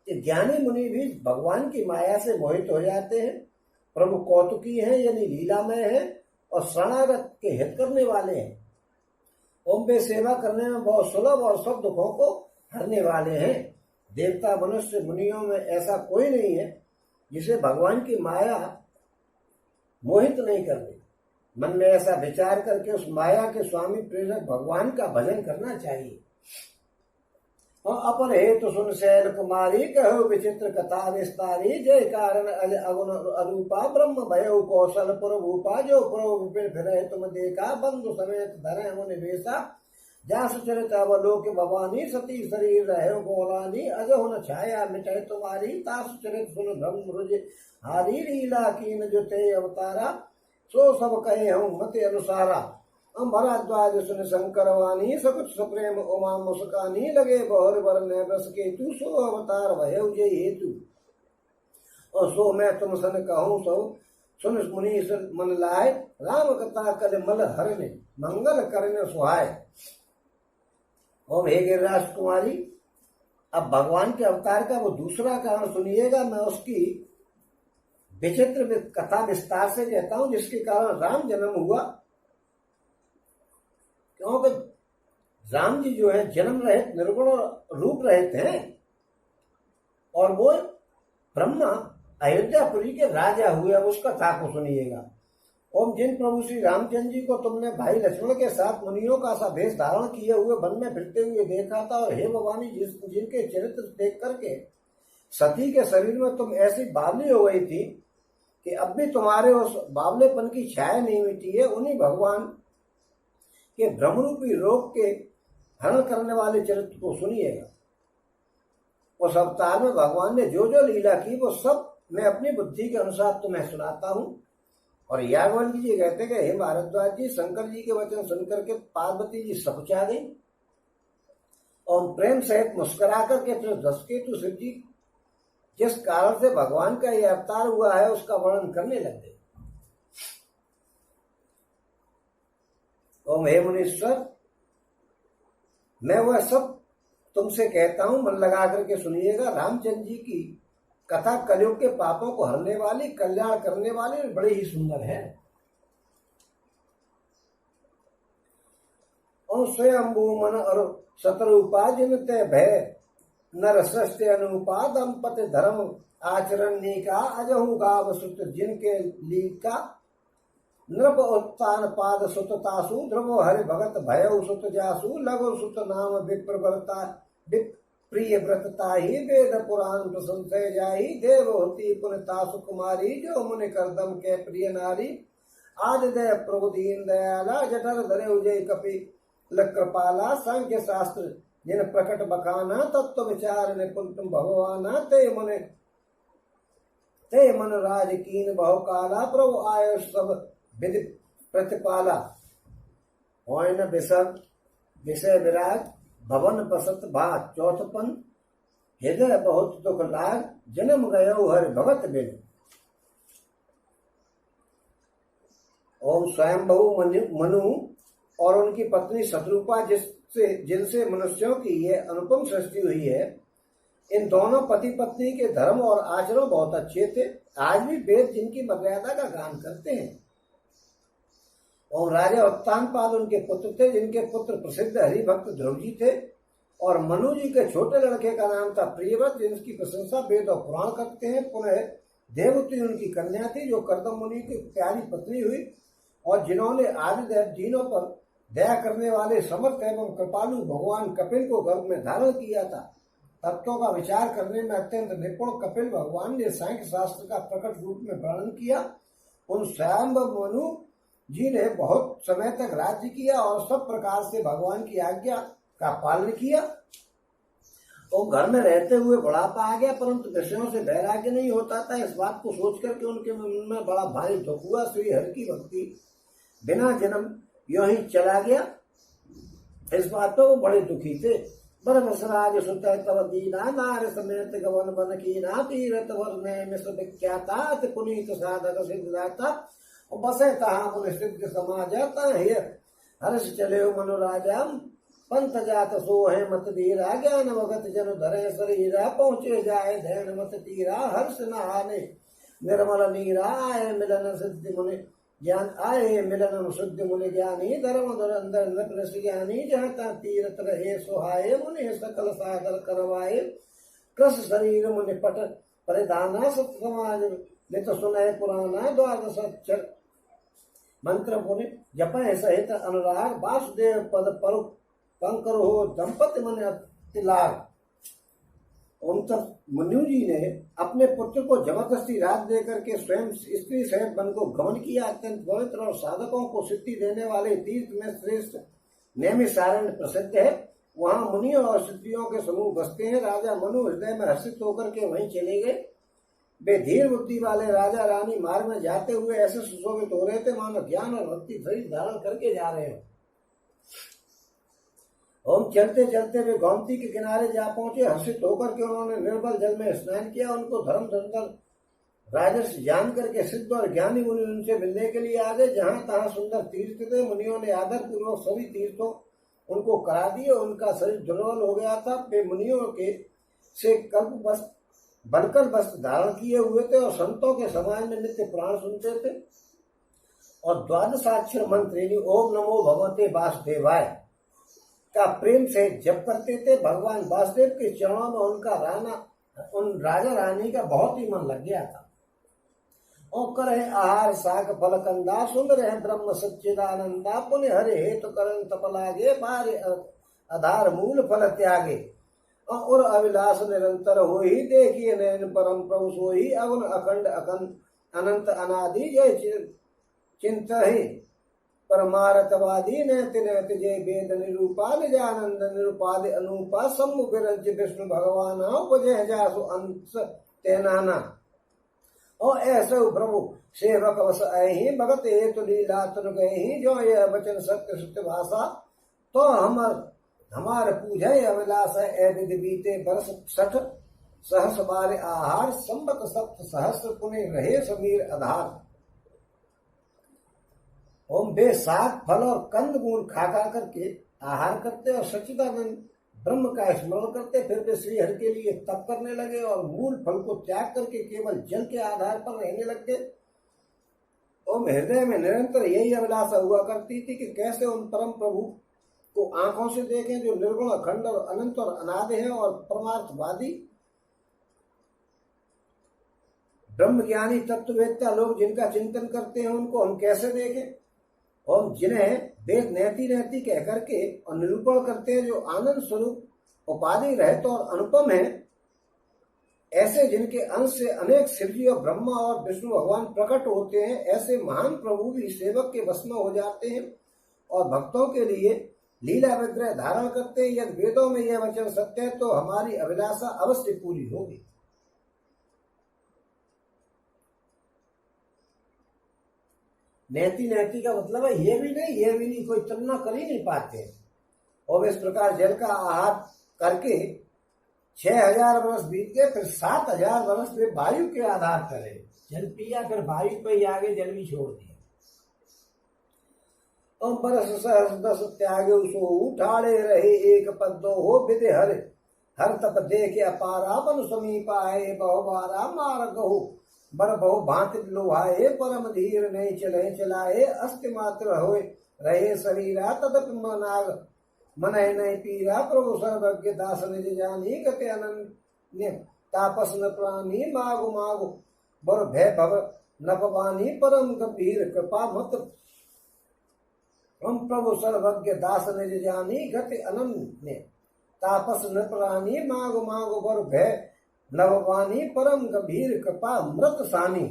कि ज्ञानी मुनि भी भगवान की माया से मोहित हो जाते हैं। प्रभु कौतुकी हैं यानी लीलामय है और शरणागत के हित करने वाले हैं। ओम वे सेवा करने में बहुत सुलभ और सब दुखों को हरने वाले हैं। देवता मनुष्य मुनियों में ऐसा कोई नहीं है जिसे भगवान की माया मोहित नहीं करती। मन में ऐसा विचार करके उस माया के स्वामी प्रेरक भगवान का भजन करना चाहिए। और अपर हेतु सुन शैल कुमारी कहो विचित्र कथा विस्तारी जय कारण अगुण अरूपा ब्रह्म भयो कौशल पुरभूपा जो पुरव विपिन फिर तुम देखा बंधु समेत धरे मुनि वेशा जास चरित अवलोक भवानी सती शरीर रहे गोलानी अजो न छाया मिटे तुम्हारी तास चरित सुन ब्रह्म रुज हारी लीला कीन जो ते अवतारा सो सब कहे हूँ मत अनुसारा भरद्वाज सुन शंकर वाणी सकुच सप्रेम उमा मुस्कानी लगे बहुर वरण रस के तू सो अवतार भयो जय हेतु और सो मैं तुम सन कहूँ सो सुन मुनि मन लाए राम कथा कल मल हरने मंगल करने सुहाय। ओम हे गिरिराज कुमारी, अब भगवान के अवतार का वो दूसरा कारण सुनिएगा, मैं उसकी विचित्र कथा विस्तार से कहता हूं, जिसके कारण राम जन्म हुआ। क्योंकि राम जी जो है जन्म रहित निर्गुण रूप रहित हैं, और वो ब्रह्मा अयोध्यापुरी के राजा हुए। अब उस कथा को सुनिएगा। ओम, जिन प्रभु श्री रामचंद्र जी को तुमने भाई लक्ष्मण के साथ मुनियों का सा भेष धारण किए हुए वन में फिरते हुए देखा था, और हे भवानी, जिनके चरित्र देख करके सती के शरीर में तुम ऐसी बावली हो गई थी कि अब भी तुम्हारे उस बावलेपन की छाया नहीं मिटी है, उन्हीं भगवान के भ्रमरूपी रोग के हरण करने वाले चरित्र को सुनिएगा। उस अवतार में भगवान ने जो जो लीला की वो सब मैं अपनी बुद्धि के अनुसार तुम्हें सुनाता हूं। और याज्ञवल्क्य जी कहते कि हे भारद्वाज जी, शंकर जी के वचन सुनकर के पार्वती जी सकुचा गई और प्रेम सहित मुस्कुरा करके फिर दशकेतु शिव जी जिस कारण से भगवान का यह अवतार हुआ है उसका वर्णन करने लगे। ओम, हे मुनीश्वर, मैं वह सब तुमसे कहता हूं, मन लगा करके सुनिएगा। रामचंद्र जी की कथा कलयुग के पापों को हरने वाली, कल्याण करने वाली और बड़ी ही सुंदर है। और स्वयंभू मन और शत्रुपा जिनते भय नर सृष्ट अनुपा दंपति धर्म आचरण का अजहु गाव सुत जिनके लीका नृप उत्तान पाद सुततासु ध्रुव हरि भगत भय सुत जासु लघु सुत नाम विप्रवरता प्रिय व्रतता ही वेद पुराण प्रसंशय जाही देव होती पुनतासु कुमारी जो मुनि करदम के प्रिय नारी आदिदय प्रभु दीन दयाला जठर धरे उजय कपि कृपाला सांख्य शास्त्र जिन प्रकट बखाना तत्व विचार निपुण तुम भगवाना ते मन राज कीन बहुकाला प्रभु आयुष सब विधि प्रतिपाला होय न विषय विराज भवन बसत भात चौथपन हृदय बहुत दुख लाग जन्म गयो हर भगत बिन। ओम, स्वयंभू मनु और उनकी पत्नी शत्रुपा जिनसे मनुष्यों की ये अनुपम सृष्टि हुई है, इन दोनों पति पत्नी के धर्म और आचरण बहुत अच्छे थे। आज भी वेद जिनकी मर्यादा का गान करते हैं। और राजा उत्तानपाद उनके पुत्र थे, जिनके पुत्र प्रसिद्ध हरिभक्त ध्रुव जी थे। और मनु जी के छोटे लड़के का नाम था प्रियव्रत, जिनकी प्रशंसा वेद और पुराण करते हैं। पुनः देवती उनकी कन्या थी, जो कर्दम मुनि की प्यारी पत्नी हुई, और जिन्होंने आदिदेव दीनों पर दया करने वाले समर्थ एवं कृपालु भगवान कपिल को गर्भ में धारण किया था। तत्वों का विचार करने में अत्यंत निपुण कपिल भगवान ने सांख्य शास्त्र का प्रकट रूप में वर्णन किया। उन स्वयंभव मनु जी ने बहुत समय तक राज्य किया और सब प्रकार से भगवान की आज्ञा का पालन किया। और घर में रहते हुए बुढ़ापा आ गया, परंतु विषयों से वैराग्य नहीं होता था। इस बात को सोच करके उनके मन में बड़ा भारी दुख हुआ। श्री हरि की भक्ति बिना जन्म यूं ही चला गया। इस बात पर वो बड़े दुखी थे। बरबसराज सुत तव दीना नार समेत गवन बन कीना तीरथ वर्णे मिश्र विख्याता पुनीत साधक सिद्धाता और बसे तहा मुनि सिद्ध समाजाता है हर्ष चले मनोराजा पंथ जात सोहे मत धीरा ज्ञान भगत जन धरे शरीरा पहुँचे जाए धैन मत तीरा हर्ष नहाने निर्मल नीरा आए मिलन सिद्धि मुनि ज्ञान आए मिलन शुद्ध मुनि ज्ञानी धर्म धुरंधर नृप ज्ञानी जहाँ तीरथ रहे सुहाये मुनि सकल सागर करवाए कृष शरीर मुनि पट परिधाना सत समाज नित सुनय पुराना द्वादश अक्षर मंत्र मुनि जपय सहित अनुराग वासुदेव पद पर कंकर हो दंपति मन अतिलाग। उन तक मनु जी ने अपने पुत्र को जबरदस्ती राज देकर के स्वयं स्त्री सहित वन को गमन किया। अत्यंत पवित्र और साधकों को सिद्धि देने वाले तीर्थ में श्रेष्ठ नैमिषारण्य प्रसिद्ध है। वहां मुनियों और सिद्धियों के समूह बसते हैं। राजा मनु हृदय में हर्षित होकर के वहीं चले गए। वे धीर बुद्धि वाले राजा रानी मार्ग में जाते हुए ऐसे सुशोभित हो रहे थे मानो ज्ञान और भक्ति शरीर धारण करके जा रहे हो। हम चलते चलते वे गोमती के किनारे जा पहुंचे। हर्षित होकर के उन्होंने निर्मल जल में स्नान किया। उनको धर्म धंधर राजर्षि जान करके सिद्ध और ज्ञानी मुनि उनसे मिलने के लिए आ गए। जहां तहां सुंदर तीर्थ थे। मुनियों ने आदर पूर्वक सभी तीर्थों उनको करा दिए। उनका शरीर दुर्बल हो गया था। वे मुनियों के से कल्प वस्त्र बनकर वस्त्र धारण किए हुए थे और संतों के समाज में नित्य पुराण सुनते थे और द्वादशाक्षर मंत्र ओम नमो भगवते वासुदेवाय का प्रेम से जप करते थे। भगवान वासुदेव के चरणों में उन राजा रानी का बहुत ही मन लग गया था। और करे आहार साग फल कंदा सुन रहे ब्रह्म सच्चिदानंदा पुण्य हरे हेतु करण तप लागे बारे आधार मूल फल त्यागे और अविलास निरंतर हो ही देखिए नयन परम प्रभु सोई अगुण अखंड अनंत अनादि जय चिंत ही परमार्थवादी नैति नैति जय वेद निरूपा निजानंद निरूपादि अनुपा सम्मु विरंच विष्णु भगवान उपजय जासु अंश तेनाना और ऐसे प्रभु सेवक वस ही भगत हेतु लीला तुन गए ही जो यह वचन सत्य सत्य भाषा तो हमारे पूजय अभिलाष है विधि बीते बरस 60 सहस बार आहार संबत सप्त सहस्र पुण्य रहे समीर आधार। ओम वे साग फल और कंद मूल खा करके आहार करते और सच्चिदानंद ब्रह्म का स्मरण करते। फिर वे श्री हरि के लिए तप करने लगे और मूल फल को त्याग करके केवल जल के आधार पर रहने लगे। ओम हृदय में निरंतर यही अभिलाषा हुआ करती थी कि कैसे उन परम प्रभु को आंखों से देखें जो निर्गुण अखंड और अनंत और अनादि है और परमार्थवादी ब्रह्म ज्ञानी तत्ववेत्ता लोग जिनका चिंतन करते हैं उनको हम कैसे देखें और जिन्हें वेद नैति नैति कह करके और निरूपण करते हैं जो आनंद स्वरूप उपाधि रहते और अनुपम है। ऐसे जिनके अंश से अनेक शिवजी और ब्रह्मा और विष्णु भगवान प्रकट होते हैं ऐसे महान प्रभु भी सेवक के वश में हो जाते हैं और भक्तों के लिए लीला विग्रह धारण करते हैं। यदि वेदों में यह वचन सत्य है तो हमारी अभिलाषा अवश्य पूरी होगी। नैति नैति का मतलब है ये भी नहीं कोई तुलना कर ही नहीं पाते। और इस प्रकार जल का आहार करके 6000 वर्ष बीत गए। फिर 7000 वर्ष में वायु के आधार करे जल पिया फिर वायु पे ही आगे जल भी छोड़ दिया। और बरस सहस 10 त्यागे उसो उठाड़े रहे एक पद हो विदे हर तप देखे अपारा बन समीप आए बहुबारा मार गहु बर बहु भांति लोहाए परम धीर नहीं चले चलाए अस्ति मात्र होए रहे शरीरा तदप मनाग मन नहीं पीरा प्रभु सर्वज्ञ दास निज जानी गते अनन्य तापस न प्राणी मागु मागु बर भय भव नपवानी परम गंभीर कृपा मत हम प्रभु सर्वज्ञ दास निज जानी गति अनन्य तापस न प्राणी मागु मागु बर भय नववानी परम गंभीर कृपा मृत सानी।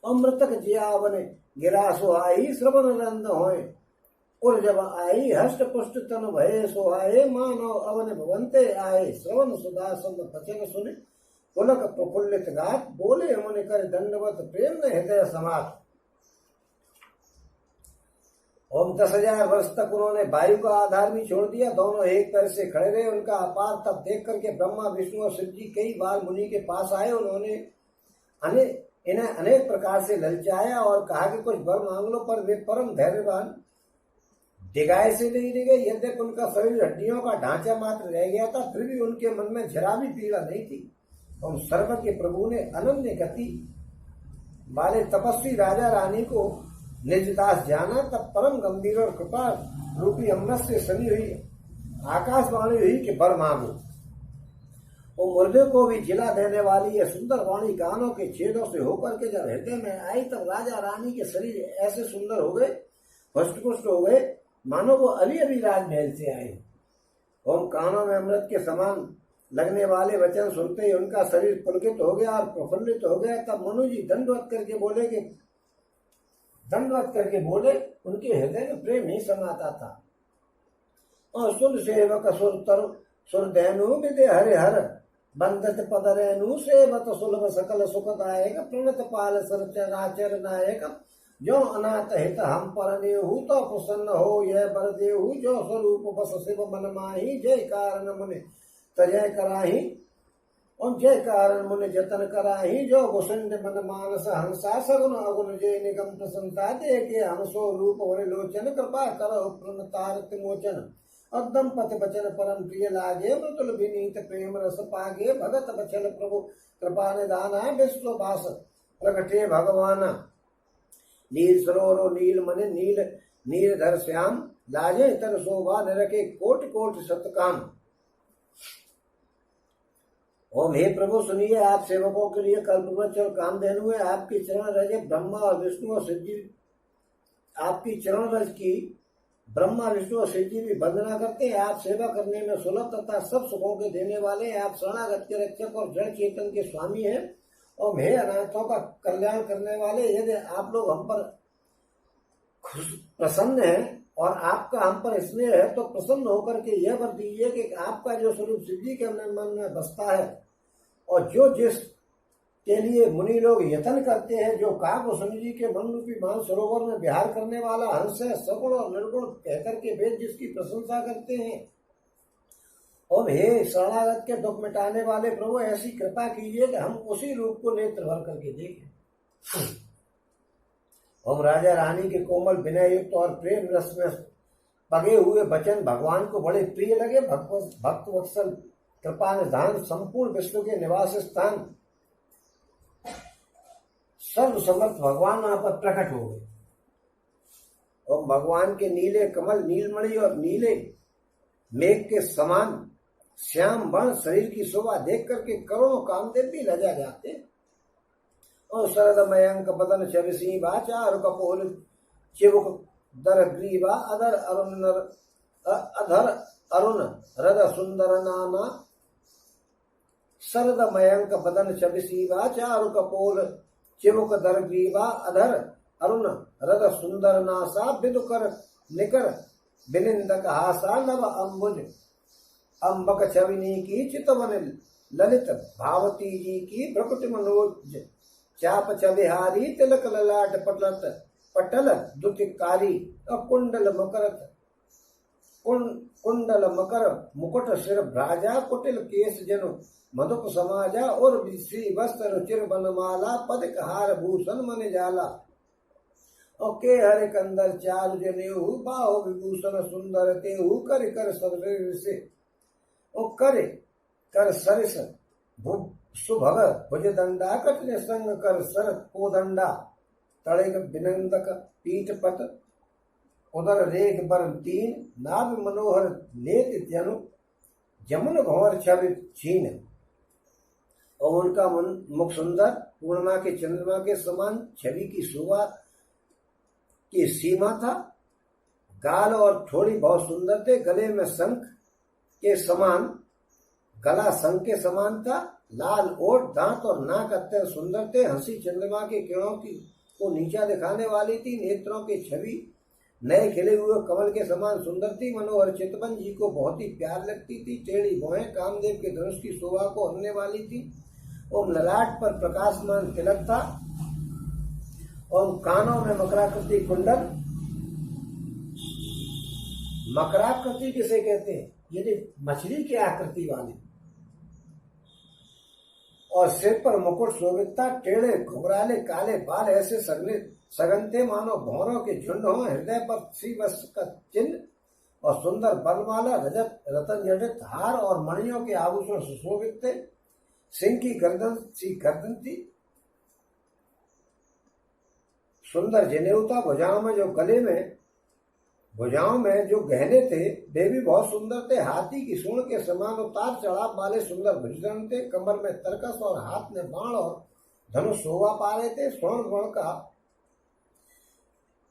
अमृतक जियावन गिरा सुहाई श्रवण रंद होए उर जब आई हष्ट पुष्ट तन भय सुहाए मानव अवन भवंते आए श्रवण सुधा सम वचन सुने पुलक प्रफुल्लित गात बोले मुनि कर दंडवत प्रेम न हृदय समात। ओम 10,000 वर्ष तक उन्होंने वायु का आधार भी छोड़ दिया। दोनों एक पैर से खड़े रहे। उनका अपार तप देख करके ब्रह्मा विष्णु और शिव जी कई बार मुनि के पास आए। उन्होंने इन्हें अनेक प्रकार से ललचाया और कहा कि कुछ वर मांग लो, पर वे परम धैर्यवान डिगाए से नहीं डिगे। यद्यपि उनका शरीर हड्डियों का ढांचा मात्र रह गया था फिर भी उनके मन में जरा भी पीड़ा नहीं थी। और सर्व के प्रभु ने अनन्य गति वाले तपस्वी राजा रानी को निजदास जाना। तब परम गंभीर और कृपा रूपी अमृत से सनी हुई आकाशवाणी हुई कि वर मांगो। और मुर्दे को भी जिला देने वाली यह सुंदर वाणी गानों के छेदों से होकर के जब हृदय में आई तब राजा रानी के शरीर ऐसे सुंदर हो गए, हष्टपुष्ट हो गए, मानो वो अभी अभी राजमहल से आए। और कानों में अमृत के समान लगने वाले वचन सुनते ही उनका शरीर पुलकित हो गया और प्रफुल्लित हो गया। तब मनु जी दंडवत करके बोले उनके हृदय में प्रेम नहीं समाता था। और सुर सेवक सुर धैनु विदे हरे हर बंदत पद रेणु सेवत सुलभ सकल सुखदायक प्रणत पाल सरचराचर नायक जो अनाथ हित हम पर नेहु तो प्रसन्न हो यह बर देहु जो स्वरूप बस शिव मन माही जय कारण मुनि तजय कराही और जय कारण मुनि जतन कराही जो भूषण मन मानस हंसा सगुन अगुन जय निगम प्रसन्नता देखे हम सो रूप वरि लोचन कृपा करो प्रणतारत मोचन और दंपति बचन परम प्रिय लागे, मृतुल विनीत प्रेम रस पागे, भगत बचन प्रभु कृपा निदाना, विश्ववास प्रगटे भगवान। नील सरोवरो नील मन नील नीलधर श्याम, लाजे तर शोभा निरखे कोट कोट सतकाम। ओम हे प्रभु सुनिए, आप सेवकों के लिए कल्पवृक्ष और कामधेनु है। आपकी चरण रज ब्रह्मा और विष्णु और शिव जी, आपकी चरण रज की ब्रह्मा विष्णु और शिव जी भी वंदना करते हैं। आप सेवा करने में सुलभ तथा सब सुखों के देने वाले हैं। आप शरणागत के रक्षक और जड़ चेतन के स्वामी हैं। और हे अनाथों का कल्याण करने वाले, यदि आप लोग हम पर प्रसन्न हैं और आपका हम पर स्नेह है तो प्रसन्न होकर के यह वर दीजिए कि आपका जो स्वरूप शिव जी के मन में बसता है और जो जिस के लिए मुनि लोग यत्न करते हैं, जो काव्य शनि जी के मन रूपी मान सरोवर में विहार करने वाला हंस है, सगुण और निर्गुण कहकर के वेद जिसकी प्रशंसा करते हैं। और हे शरणागत के दुख मिटाने वाले प्रभु, ऐसी कृपा कीजिए कि हम उसी रूप को नेत्र भर करके देखें। हम राजा रानी के कोमल विनय युक्त और प्रेम रस में पगे हुए वचन भगवान को बड़े प्रिय लगे। भक्त वत्सल कृपा निधान संपूर्ण विश्व के निवास स्थान सर्व समर्थ भगवान वहां पर प्रकट हो गए। और भगवान के नीले कमल नीलमणि और नीले मेघ के समान श्याम वर्ण शरीर की शोभा देख करके करोड़ों कामदेव भी लजा जाते। और शरद मयंक बदन चविसी वाचार कपोल चिबुक दर ग्रीवा अधर अरुण हृदय सुंदर नाना। शरद मयंक बदन चविसी वाचार कपोल चिबुक दर ग्रीवा अधर अरुण हृदय सुंदर नासा। विदुकर निकर विनिंदक हासा नव अम्बुज अम्बक छविनी की चितवन ललित भावती जी की भ्रकुट मनोज चाप चविहारी तिलक ललाट पटलत पटल दुतिकारी कुंडल मकर मुकुट सिर भ्राजा कुटिल केश जनु मधुप समाजा और श्री वस्त्र रुचिर बनमाला पदक हार भूषण मन जाला। और के हरे कंदर चारु जनेऊ बाहो विभूषण सुंदर तेहू कर कर शरीर से और कर सरिस सुभग भुज दंडा कटने संग कर सर कोदंडा तड़ेग विनंदक पीठ पट उदर रेख बर तीन नाभ मनोहर नेत जनु जमुन भंवर छवि छीन। और उनका मुख सुंदर पूर्णिमा के चंद्रमा के समान छवि की शोभा की सीमा था। गाल और थोड़ी बहुत सुंदर थे। गले में शंख के समान गला शंख के समान था। लाल ओठ दांत और नाक अत्यंत सुंदर थे। हंसी चंद्रमा के किरणों की को नीचा दिखाने वाली थी। नेत्रों की छवि नए खिले हुए कमल के समान सुंदर थी। मनोहर चितवन जी को बहुत ही प्यार लगती थी। टेढ़ी भौहें कामदेव के धनुष की शोभा को हरने वाली थी। ओम ललाट पर प्रकाशमान तिलक था। ओम कानों में मकराकृति कुंडल। मकराकृति किसे कहते हैं? यदि मछली की आकृति वाली। और सिर पर मुकुट शोभित था। टेढ़े घुघराले काले बाल ऐसे सघन थे मानो भौरों के झुंड हों। हृदय पर श्री वस्त्र का चिन्ह और सुंदर बलमाला रजत रतन जड़ित हार और मणियों के आभूषण सुशोभित थे। सिंह की गर्दन थी। सुंदर जनेऊ था। भुजाओं में जो गहने थे वे भी बहुत सुंदर थे। हाथी की सूंड के समान उतार चढ़ाव वाले सुंदर भुजंग थे। कमर में तरकस और हाथ में बाण और धनुष शोभा पा रहे थे। स्वर्ण वर्ण का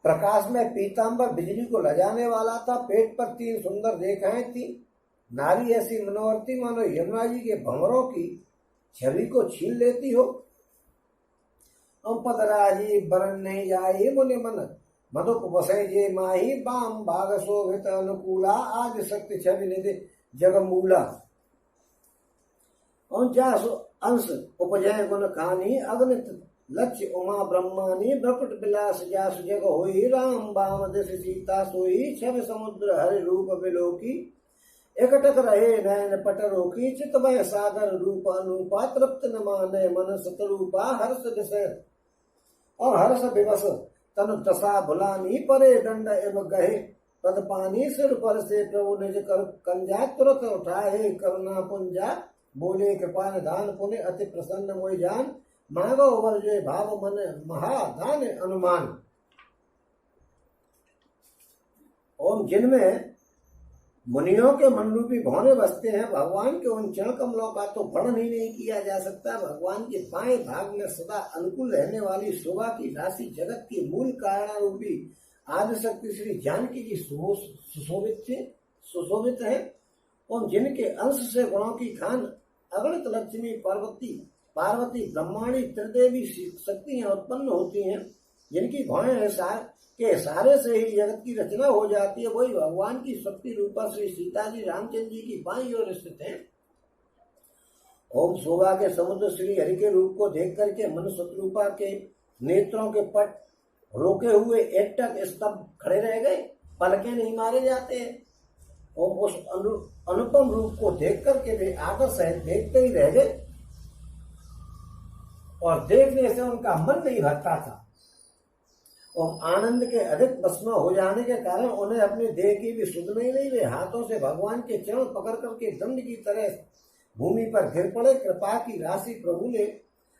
प्रकाश में पीतांबर बिजली को लजाने वाला था। पेट पर 3 सुंदर रेखाएं थी। नारी ऐसी मनोहर थी मानो यमुना जी के भंवरों की छवि को छीन लेती हो। पदराजी बरन नहीं जाए मुनि मन मधुप बसै जे माही। बाम भाग शोभित अनुकूला आज शक्ति छवि निधि जगमूला। अंश उपजय गुण खानी अग्नित लक्ष्य उमा ब्रह्मानी। भ्रकुट विलास जासु जग होई। राम बाम दिश सीता सोई। छवि समुद्र हरि रूप विलोकी। एकटक रहे नयन पट रोकी। चितमय सागर रूप अनूपा। तृप्त न माने मन सतरूपा। हर्ष विषय और हर्ष विवश तनु दशा भुलानी। परे दंड एवं गहे पद पानी सिर पर से प्रभु निज कर कंजा तुरंत उठाए करुणा पुंजा बोले कृपा निधान पुण्य अति प्रसन्न मोहि जान मांगो वर जो भाव मन महादान अनुमान। ओम जिनमें मुनियों के मन रूपी भौने बसते हैं, भगवान के उन चरण कमलों का तो वर्णन ही नहीं किया जा सकता। भगवान के बाएं भाग में सदा अनुकूल रहने वाली शोभा की राशि जगत की मूल कारण रूपी आदिशक्ति श्री जानकी जी सुशोभित है। और जिनके अंश से गुणों की खान अगणित लक्ष्मी पार्वती ब्रह्माणी त्रिदेवी शक्तियां उत्पन्न होती हैं, जिनकी भौएं के इशारे से ही जगत की रचना हो जाती है, वही भगवान की शक्ति रूपा श्री सीता जी रामचंद्र जी की बाईं ओर स्थित है। ओम शोभा के समुद्र श्री हरि के रूप को देख करके मन शत्रुपा के नेत्रों के पट रोके हुए एकटक स्तब्ध खड़े रह गए, पलके नहीं मारे जाते। ओम उस अनुपम रूप को देख करके वे आदर सहित देखते ही रह गए और देखने से उनका मन नहीं भरता था। और आनंद के अधिक भस्म हो जाने के कारण उन्हें अपनी देह की भी सुध नहीं रही। वे हाथों से भगवान के चरण पकड़ करके दंड की तरह भूमि पर गिर पड़े। कृपा की राशि प्रभु ने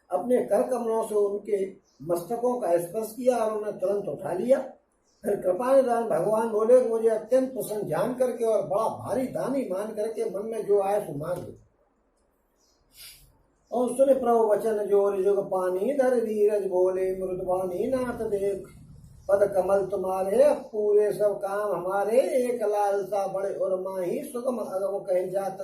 अपने कर कमलों से उनके मस्तकों का स्पर्श किया और उन्हें तुरंत उठा लिया। फिर कृपा निधान भगवान बोले, मुझे अत्यंत प्रसन्न जान करके और बड़ा भारी दानी मान करके मन में जो आए सो मांग लो। और सुने प्रभु वचन जोर जुग पानी धर धीरज बोले मृदवानी नाथ देव पद कमल तुम्हारे अब पूरे सब काम हमारे। एक लालसा बड़े और माही सुगम अगम कहे जात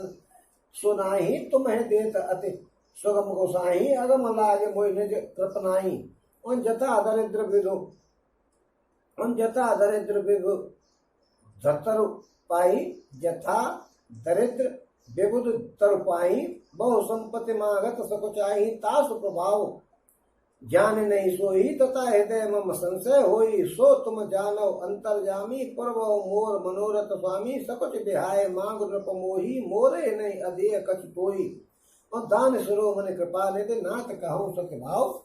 सुनाही तुम्हें देत अति सुगम गोसाही अगम लागे मोहि निज कृपनाही। उन जथा दरिद्र विभु धतर पाई जथा दरिद्र विबुध तर पाई बहु संपत्ति मागत सकुचाही तासु प्रभाव जान नहीं सोई तथा हृदय मम संशय होई। सो तुम जानो अंतर्जामी पूर्व मोर मनोरथ स्वामी सकुच बिहाय मांग नृप मोही मोरे नहीं अधेय कछ कोई। और दान सुरो मन कृपा निधि नाथ कहूँ सत्य भाव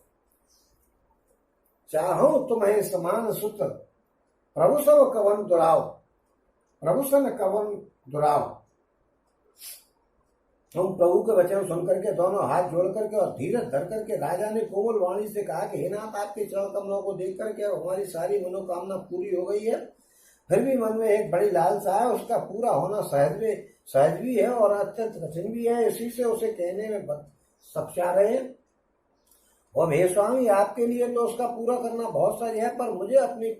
चाहो तुम्हें समान सूत्र प्रभु सब कवन दुराव प्रभु सन कवन दुराव। हम प्रभु के वचन सुन करके दोनों हाथ जोड़ करके और धीरज धर करके राजा ने कोमल वाणी से कहा कि हे नाथ, आपके चरण कमलों को देख करके हमारी सारी मनोकामना पूरी हो गई है। फिर भी मन में एक बड़ी लालसा है, उसका पूरा होना सहज भी है और अत्यंत कठिन भी है। इसी से उसे कहने में सक्षा रहे। और हे स्वामी, आपके लिए तो उसका पूरा करना बहुत सहज है, पर मुझे अपनी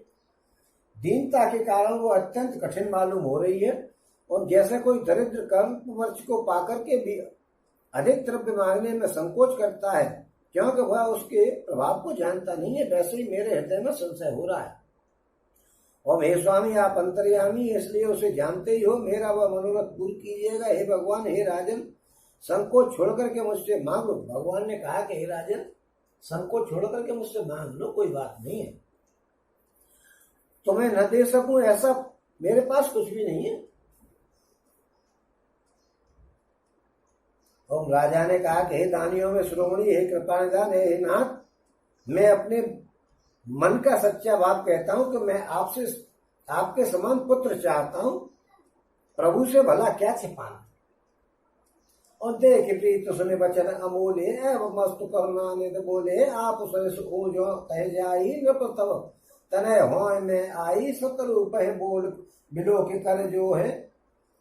दीनता के कारण वो अत्यंत कठिन मालूम हो रही है। और जैसे कोई दरिद्र कर्म वृक्ष को पाकर के भी अधिक द्रव्य मांगने में संकोच करता है, क्योंकि वह उसके प्रभाव को जानता नहीं है, वैसे ही मेरे हृदय में संशय हो रहा है। और हे स्वामी, आप अंतर्यामी, इसलिए उसे जानते ही हो। मेरा वह मनोरथ पूर्ण कीजिएगा। हे भगवान, हे राजन, संकोच छोड़ करके मुझसे मांग लो। भगवान ने कहा कि हे राजन, संकोच छोड़ करके मुझसे मांग लो, कोई बात नहीं है। तुम्हें न दे सकूं ऐसा मेरे पास कुछ भी नहीं है। और राजा ने कहा कि हे दानियों में श्रोमणी, हे कृपानिधान, हे नाथ, मैं अपने मन का सच्चा भाव कहता हूं कि मैं आपसे आपके समान पुत्र चाहता हूं। प्रभु से भला क्या छिपाना। और देख प्रीत सुने वचन अमोले एवं मस्तु करुणा निध बोले। आप ओ जो कह जाई नृप तब तनय हो में आई। शत्रु पह बोल बिलो के कर जो है,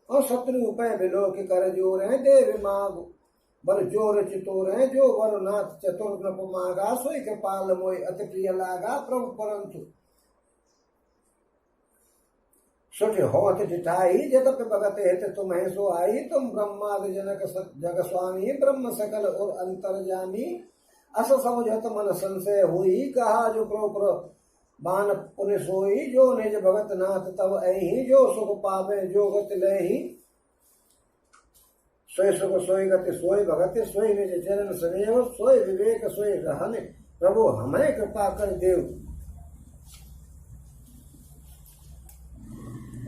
और शत्रु पह बिलो के कर जो रहे। देव माग बल जोर चितोर है, जो वर नाथ चतुर नप मागा। सोई कृपाल मोय अति प्रिय लागा। प्रभु परंतु सुठ होत जिठाई। जतप भगत हित तुम्हें सो आई। तुम ब्रह्मादि जनक जग स्वामी, ब्रह्म सकल और अंतर्जामी। अस समझत मन संशय हुई। कहा जो प्रभु बान पुण्य सोई। जो निज भगत नाथ तब अहि। जो सुख पावे जो गति लहि। सोई सुख सोई गति सोई भगत। सोई निज चरण स्नेह। सोई विवेक सोई रहन। प्रभु हमें कृपा कर देव।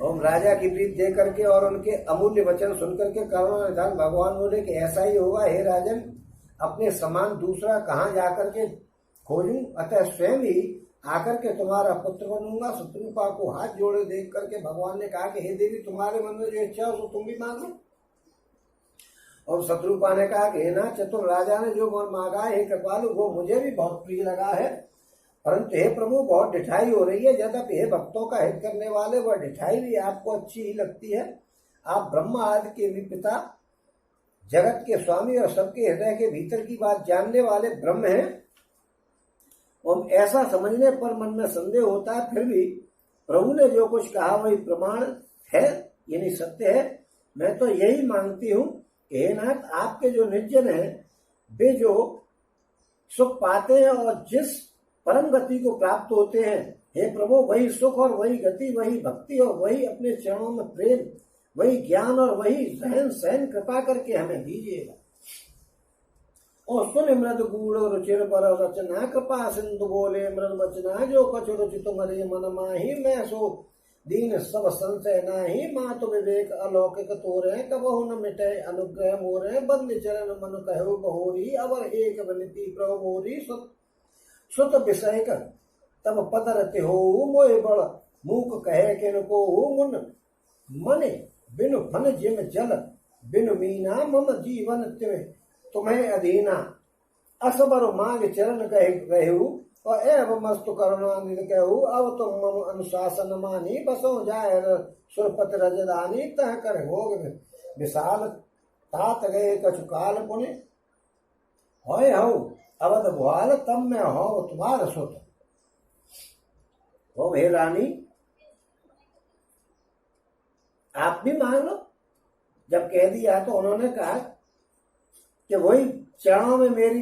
ओम राजा की प्रीत दे करके और उनके अमूल्य वचन सुन करके करुणा निधान भगवान बोले कि ऐसा ही होगा। हे राजन, अपने समान दूसरा कहाँ जाकर के खोजूं। अतः स्वयं ही आकर के तुम्हारा पुत्र बनूंगा। शत्रुपा को हाथ जोड़े देख करके भगवान ने कहा कि हे देवी, तुम्हारे मन में जो इच्छा हो तो तुम भी मांगो। और शत्रुपा ने कहा कि हे नाथ, चतुर राजा ने जो वर मांगा है, हे कृपालु, वो मुझे भी बहुत प्रिय लगा है, परंतु हे प्रभु बहुत ढिठाई हो रही है। यद्यपि हे भक्तों का हित करने वाले, वह ढिठाई भी आपको अच्छी ही लगती है। आप ब्रह्मा आदि के भी पिता, जगत के स्वामी और सबके हृदय के भीतर की बात जानने वाले ब्रह्म हैं। और ऐसा समझने पर मन में संदेह होता है, फिर भी प्रभु ने जो कुछ कहा वही प्रमाण है, यानी सत्य है। मैं तो यही मांगती हूँ कि हे नाथ, आपके जो निर्जन हैं वे जो सुख पाते हैं और जिस परम गति को प्राप्त होते हैं, हे प्रभु, वही सुख और वही गति, वही भक्ति और वही अपने चरणों में प्रेम, वही ज्ञान और वही रहन सहन कृपा करके हमें दीजिएगा। और सुन मृद गूढ़ रुचिर पर रचना, कृपा सिंधु बोले मृद वचना, जो कछु रुचि तुम्हारे मन माही, मैं सो दीन सब संशय नाही, मात विवेक अलौकिक तोरे, कबहु न मिटे अनुग्रह मोरे, बंद चरण मन कहो बहोरी, अवर एक विनती प्रभु मोरी, सुत विषय कर तब पद रति हो, मोय बड़ मूक कहे किनको मुन मने, बिनु फन जिम जल बिनु मीना, मम जीवन तुम्हें अधीना, असबर मांग चरण कह रहू, और एवं मस्तु करुणानिध कहू, अब तुम मम अनुशासन मानी, बसो जाय सुरपत रजदानी, तह कर भोग विशाल तात गए कछु काल पुण्य, होय हऊ अवध भुआल, तब मैं हो तुम्हारा सुत। हो हे रानी, आप भी मान लो। जब कह दिया तो उन्होंने कहा कि वही चरणों में मेरी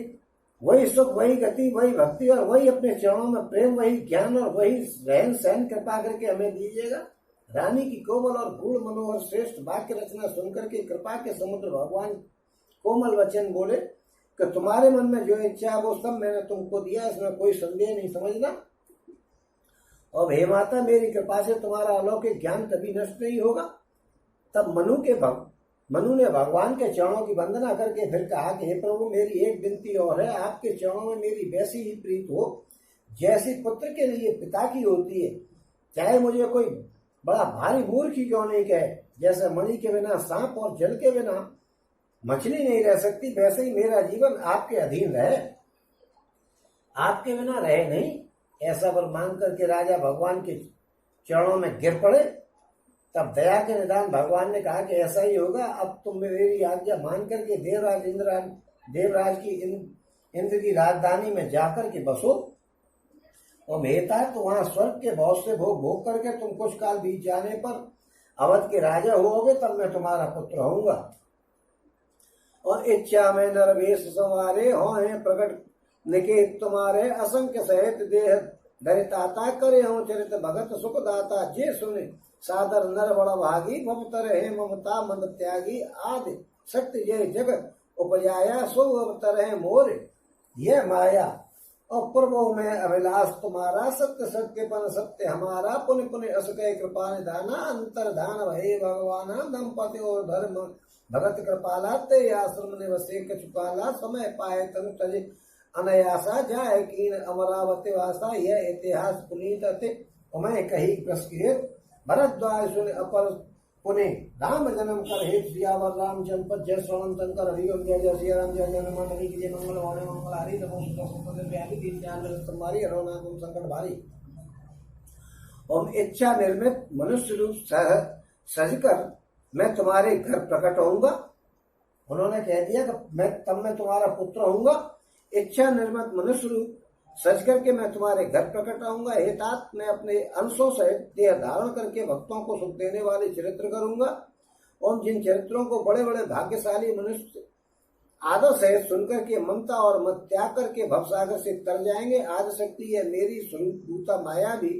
वही सुख, वही गति, वही भक्ति और वही अपने चरणों में प्रेम, वही ज्ञान और वही रहन सहन कृपा करके हमें दीजिएगा। रानी की कोमल और गूढ़ मनोहर श्रेष्ठ वाक्य रचना सुनकर के कृपा के समुद्र भगवान कोमल वचन बोले कि तुम्हारे मन में जो इच्छा है वो सब मैंने तुमको दिया, इसमें कोई संदेह नहीं समझना। और हे माता, मेरी कृपा से तुम्हारा अलौकिक ज्ञान कभी नष्ट नहीं होगा। तब मनु ने भगवान के चरणों की वंदना करके फिर कहा कि हे प्रभु, मेरी एक विनती और है, आपके चरणों में मेरी वैसी ही प्रीत हो जैसी पुत्र के लिए पिता की होती है। चाहे मुझे कोई बड़ा भारी मूर्ख ही क्यों नहीं कहे, जैसे मणि के बिना सांप और जल के बिना मछली नहीं रह सकती, वैसे ही मेरा जीवन आपके अधीन रहे, आपके बिना रहे नहीं। ऐसा वर मांग करके राजा भगवान के चरणों में गिर पड़े। तब दया के निदान भगवान ने कहा कि ऐसा ही होगा, अब तुम मेरी आज्ञा मान करके देवराज की इंद्र की राजधानी में जाकर के बसो, और मेहता तो वहां स्वर्ग के बहुत से भोग भोग करके तुम कुछ काल बीत जाने पर अवध के राजा होगे, तब मैं तुम्हारा पुत्र होऊंगा। और इच्छा में नरवेश संवारे हो हैं प्रकट निकेत तुम्हारे, असंख्य सहित देह धरिताता, करे हो चरित भगत सुख दाता, जे सुने सादर नर बड़ भागी, ममतर है ममता मंद त्यागी, आदि शक्ति जय जगत उपजाया, सो अवतर है मोर यह माया, और पूर्वों में अभिलाष तुम्हारा, सत्य सत्य पन सत्य हमारा, पुण्य पुण्य अस कह कृपा निधाना, अंतर धान भय भगवाना, दंपति और धर्म भगत कृपाला, ते आश्रम निवसे कछुपाला, समय पाए तनु तजे अनयासा, जाय कीन अमरावती वासा, यह इतिहास पुनीत अति उमय कही प्रस्कृत, भरद्वाज सुन अपर पुणे, राम जन्म कर हेत सियावर रामचंद्र, जय श्रवण शंकर हरिओम, जय जय श्री राम, जय जय हनुमान हरि की जय, मंगल वाणे मंगल हरि, नमो सुतंत्र व्यापी दीन ज्ञान तुम्हारी, हरोना तुम संकट भारी। ओम इच्छा निर्मित मनुष्य रूप सजकर मैं तुम्हारे घर प्रकट होऊंगा। उन्होंने कह दिया कि मैं तुम्हारा पुत्र होऊंगा। इच्छा निर्मित मनुष्य रूप सज करके मैं तुम्हारे घर प्रकट आऊंगा। हे तात, मैं अपने अंशों से देह धारण करके भक्तों को सुख देने वाले चरित्र करूंगा। और जिन चरित्रों को बड़े बड़े भाग्यशाली मनुष्य आदर सहित सुनकर के ममता और मत त्याग करके भवसागर से तर जाएंगे। आदि शक्ति है मेरी स्वरूपभूता माया भी,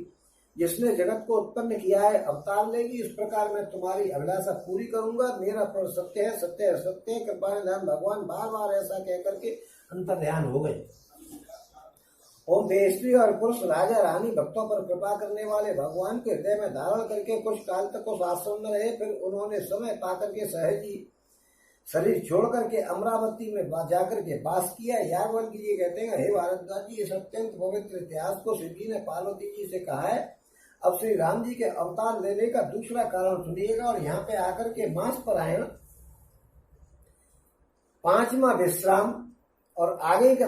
जिसने जगत को उत्पन्न किया है, अवतार लेगी। इस प्रकार मैं तुम्हारी अभिलाषा पूरी करूंगा। मेरा प्रण सत्य है, सत्य है, सत्य है, कृपा निधान भगवान बार बार ऐसा कह करके अंतर ध्यान हो गए। ओम स्त्री और पुरुष राजा रानी भक्तों पर कृपा करने वाले भगवान के हृदय में धारण करके कुछ काल तक उस आश्रम में रहे। फिर उन्होंने समय पाकर के शरीर छोड़ करके अमरावती में जाकर के वास किया। याज्ञवल्क्य जी कहते हैं, हे भारद्वाज जी, इस अत्यंत पवित्र इतिहास को शिव जी ने पार्वती जी से कहा है। अब श्री राम जी के अवतार लेने का दूसरा कारण सुनिएगा। और यहाँ पे आकर के मास परायण, 5वां विश्राम और आगे का